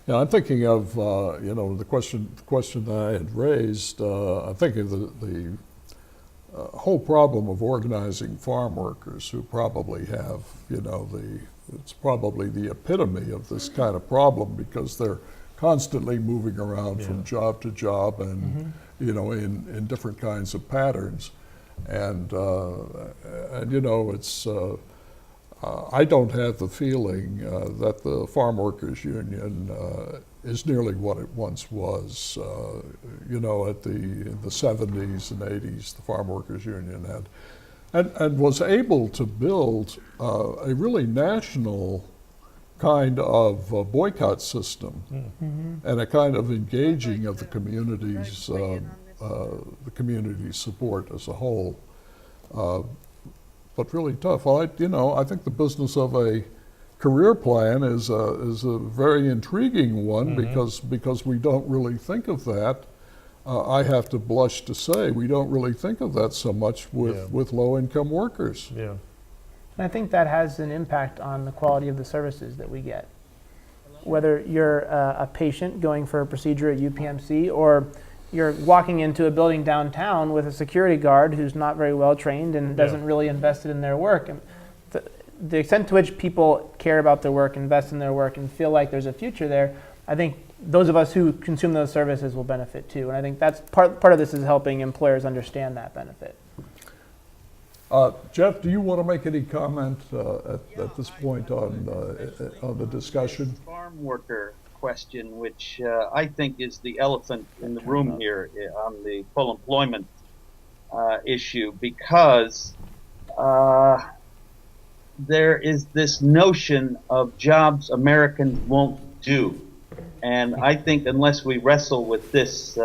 Yeah, I'm thinking of, you know, the question that I had raised. I'm thinking of the whole problem of organizing farm workers, who probably have, you know, it's probably the epitome of this kind of problem, because they're constantly moving around from job to job and, you know, in different kinds of patterns. And you know, it's, I don't have the feeling that the Farm Workers Union is nearly what it once was. You know, in the 70s and 80s, the Farm Workers Union had, and was able to build a really national kind of boycott system and a kind of engaging of the community's support as a whole. But really tough. Well, you know, I think the business of a career plan is a very intriguing one, because we don't really think of that. I have to blush to say we don't really think of that so much with low-income workers. Yeah. And I think that has an impact on the quality of the services that we get. Whether you're a patient going for a procedure at UPMC, or you're walking into a building downtown with a security guard who's not very well trained and doesn't really invest in their work. And the extent to which people care about their work, invest in their work, and feel like there's a future there, I think those of us who consume those services will benefit too. And I think that's part of this is helping employers understand that benefit. Jeff, do you want to make any comment at this point on the discussion? Farm worker question, which I think is the elephant in the room here on the full employment issue, because there is this notion of jobs Americans won't do. And I think unless we wrestle with this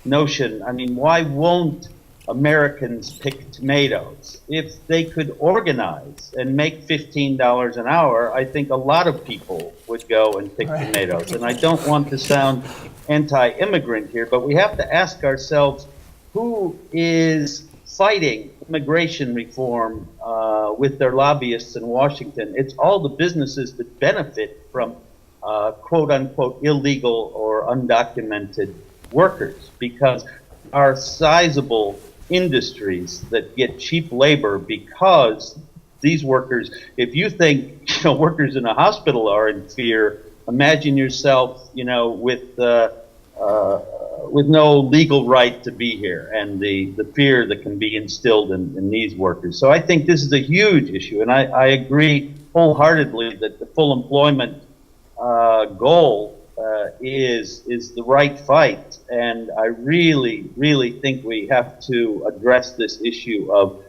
notion, I mean, why won't Americans pick tomatoes? If they could organize and make $15 an hour, I think a lot of people would go and pick tomatoes. And I don't want to sound anti-immigrant here, but we have to ask ourselves, who is fighting immigration reform with their lobbyists in Washington? It's all the businesses that benefit from quote-unquote illegal or undocumented workers, because our sizable industries that get cheap labor, because these workers, if you think, you know, workers in a hospital are in fear, imagine yourself, you know, with no legal right to be here, and the fear that can be instilled in these workers. So I think this is a huge issue, and I agree wholeheartedly that the full employment goal is the right fight, and I really think we have to address this issue of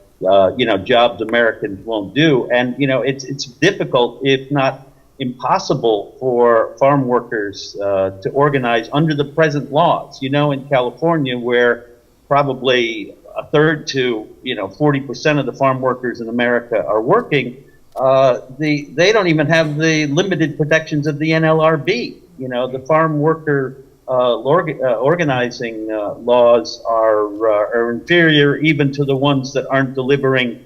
you know, jobs Americans won't do. And you know, it's difficult, if not impossible, for farm workers to organize under the present laws. You know, in California, where probably a third to 40% of the farm workers in America are working, they don't even have the limited protections of the NLRB. You know, the farm worker organizing laws are inferior even to the ones that aren't delivering,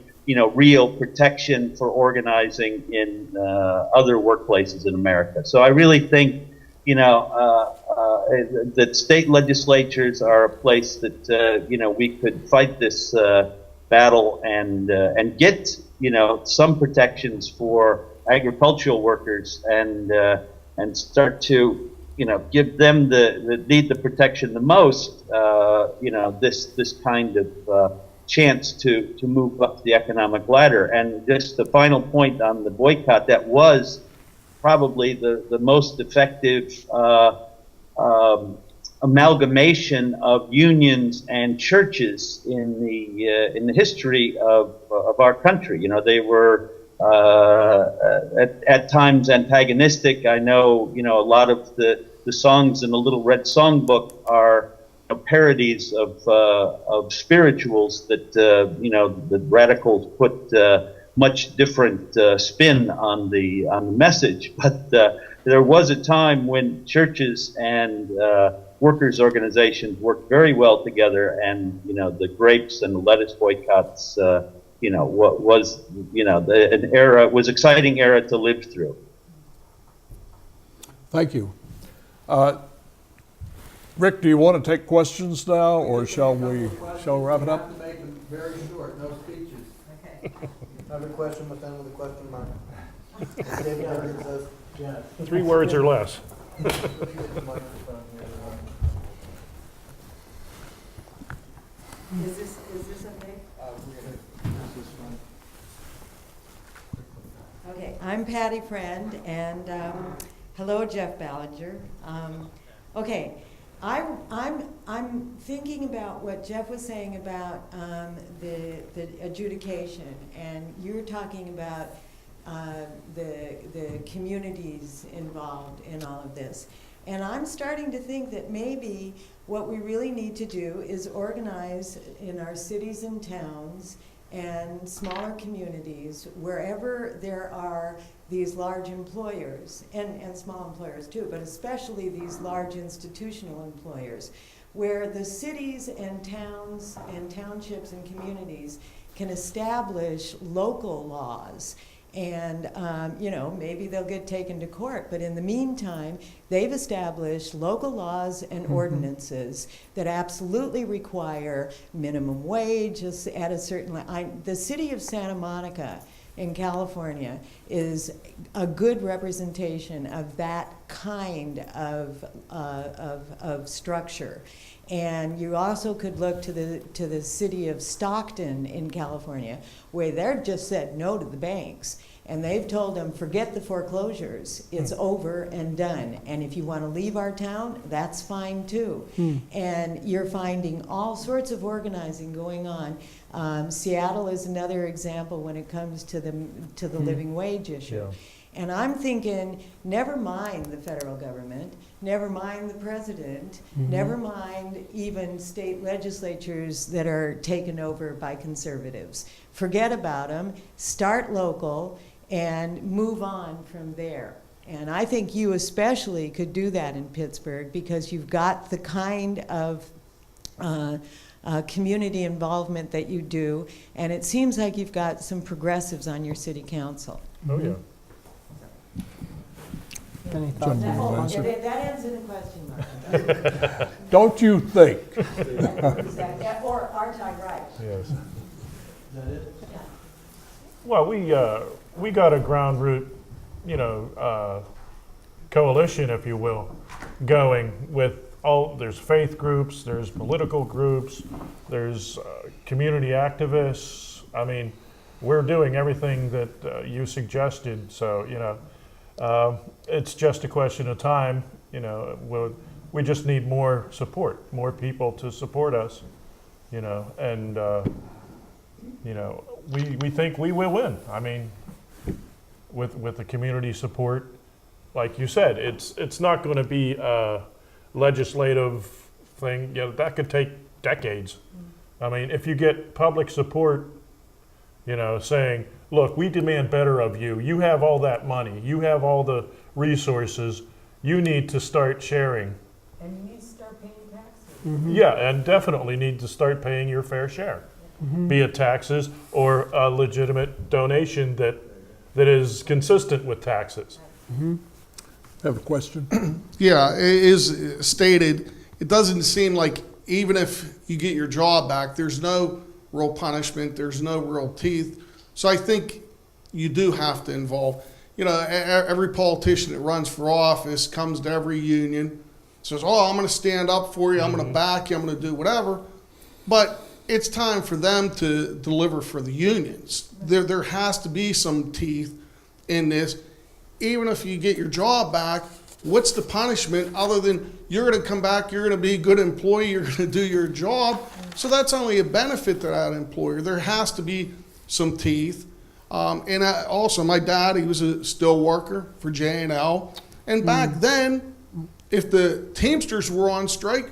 real protection for organizing in other workplaces in America. So I really think that state legislatures are a place that we could fight this battle and get some protections for agricultural workers and start to give them that need the protection the most. This kind of chance to move up the economic ladder. And just the final point on the boycott, that was probably the most effective amalgamation of unions and churches in the history of our country. They were at times antagonistic. I know a lot of the songs in the Little Red Songbook are parodies of spirituals that the radicals put much different spin on the message. But there was a time when churches and workers' organizations worked very well together, and the grapes and the lettuce boycotts, was an era, was exciting era to live through. Thank you. Rick, do you want to take questions now, or shall we wrap it up? You have to make them very short, no speeches. Okay. Have a question with them with a question mark. David Evans says, yeah. 3 words or less. Let me get the microphone here. Is this okay? This is fine. Okay, I'm Patty Friend, and hello, Jeff Ballinger. Okay, I'm thinking about what Jeff was saying about the adjudication, and you were talking about the communities involved in all of this. And I'm starting to think that maybe what we really need to do is organize in our cities and towns and smaller communities wherever there are these large employers, and small employers too, but especially these large institutional employers, where the cities and towns and townships and communities can establish local laws. And maybe they'll get taken to court, but in the meantime, they've established local laws and ordinances that absolutely require minimum wage at a certain the city of Santa Monica in California is a good representation of that kind of structure. And you also could look to the city of Stockton in California, where they've just said no to the banks. And they've told them, forget the foreclosures, it's over and done. And if you want to leave our town, that's fine too. And you're finding all sorts of organizing going on. Seattle is another example when it comes to the living wage issue. Yeah. And I'm thinking, never mind the federal government, never mind the president, never mind even state legislatures that are taken over by conservatives. Forget about them, start local, and move on from there. And I think you especially could do that in Pittsburgh, because you've got the kind of community involvement that you do, and it seems like you've got some progressives on your city council. Oh, yeah. Any thoughts? That ends in a question mark. Don't you think? Or aren't I right? Yes. Is that it? Yeah. Well, we got a ground root, coalition, if you will, going with there's faith groups, there's political groups, there's community activists. I mean, we're doing everything that you suggested. So, it's just a question of time. We just need more support, more people to support us, and we think we will win. I mean, with the community support, like you said, it's not going to be a legislative thing. That could take decades. I mean, if you get public support, saying, look, we demand better of you. You have all that money. You have all the resources. You need to start sharing. And you need to start paying taxes. Yeah, and definitely need to start paying your fair share, be it taxes or a legitimate donation that is consistent with taxes. Have a question? Yeah, it is stated, it doesn't seem like even if you get your job back, there's no real punishment, there's no real teeth. So I think you do have to involve, you know, every politician that runs for office comes to every union, says, oh, I'm going to stand up for you, I'm going to back you, I'm going to do whatever. But it's time for them to deliver for the unions. There has to be some teeth in this. Even if you get your job back, what's the punishment other than you're going to come back, you're going to be a good employee, you're going to do your job. So that's only a benefit to that employer. There has to be some teeth. Also, my dad, he was a steel worker for J&L. And back then, if the Teamsters were on strike,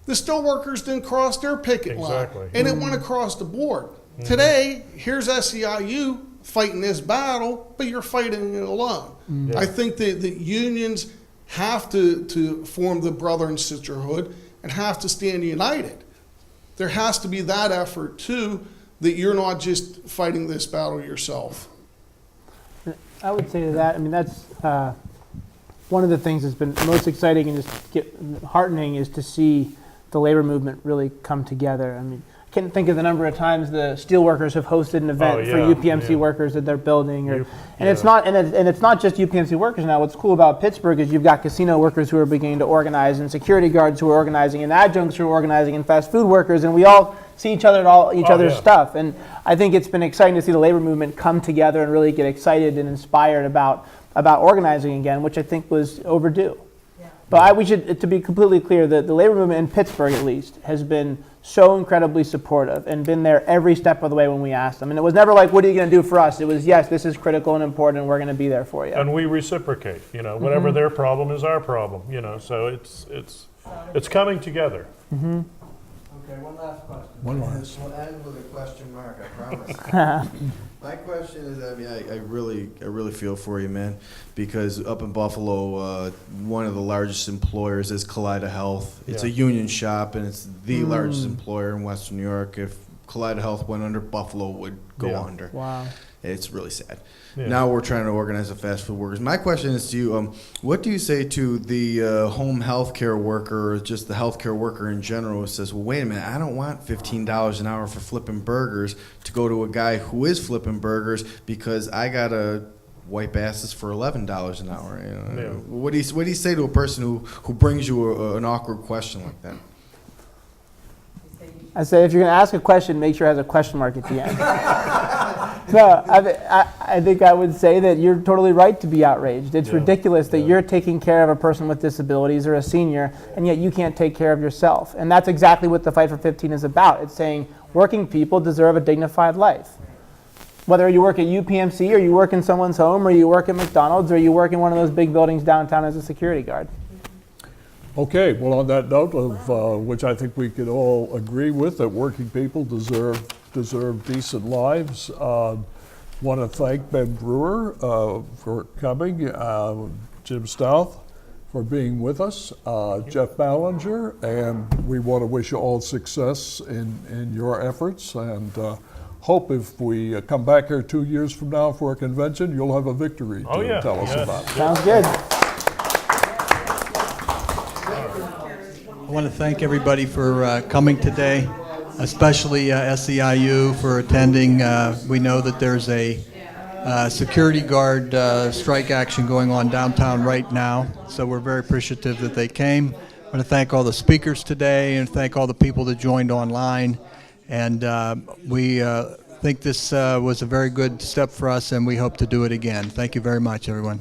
the steel workers didn't cross their picket line. And it went across the board. Today, here's SEIU fighting this battle, but you're fighting it alone. I think that the unions have to form the brother and sisterhood and have to stand united. There has to be that effort too, that you're not just fighting this battle yourself. I would say to that, I mean, that's one of the things that's been most exciting and just heartening is to see the labor movement really come together. I mean, I can't think of the number of times the steelworkers have hosted an event for UPMC workers at their building, and it's not it's not just UPMC workers now. What's cool about Pittsburgh is you've got casino workers who are beginning to organize, and security guards who are organizing, and adjuncts who are organizing, and fast food workers, and we all see each other at each other's stuff. And I think it's been exciting to see the labor movement come together and really get excited and inspired about organizing again, which I think was overdue. But we should, to be completely clear, the labor movement in Pittsburgh, at least, has been so incredibly supportive and been there every step of the way when we asked them. And it was never like, what are you going to do for us? It was, yes, this is critical and important, and we're going to be there for you. And we reciprocate. You know, whatever their problem is our problem. You know, so it's coming together. Okay, one last question. One last. We'll end with a question mark, I promise. My question is, I mean, I really feel for you, man, because up in Buffalo, one of the largest employers is Kaleida Health. It's a union shop, and it's the largest employer in Western New York. If Kaleida Health went under, Buffalo would go under. Wow. It's really sad. Now we're trying to organize the fast food workers. My question is to you, what do you say to the home health care worker, or just the health care worker in general, who says, well, wait a minute, I don't want $15 an hour for flipping burgers to go to a guy who is flipping burgers because I got to wipe asses for $11 an hour. You know? What do you say to a person who brings you an awkward question like that? I say if you're going to ask a question, make sure it has a question mark at the end. No, I think I would say that you're totally right to be outraged. It's ridiculous that you're taking care of a person with disabilities or a senior, and yet you can't take care of yourself. And that's exactly what the Fight for 15 is about. It's saying working people deserve a dignified life. Whether you work at UPMC, or you work in someone's home, or you work at McDonald's, or you work in one of those big buildings downtown as a security guard. Okay, well, on that note, of which I think we could all agree with, that working people deserve decent lives. Want to thank Ben Brewer for coming, Jim Stouth for being with us, Jeff Ballinger, and we want to wish you all success in your efforts, and hope if we come back here 2 years from now for a convention, you'll have a victory to tell us about. Sounds good. I want to thank everybody for coming today, especially SEIU for attending. We know that there's a security guard strike action going on downtown right now, so we're very appreciative that they came. I want to thank all the speakers today and thank all the people that joined online. And we think this was a very good step for us, and we hope to do it again. Thank you very much, everyone.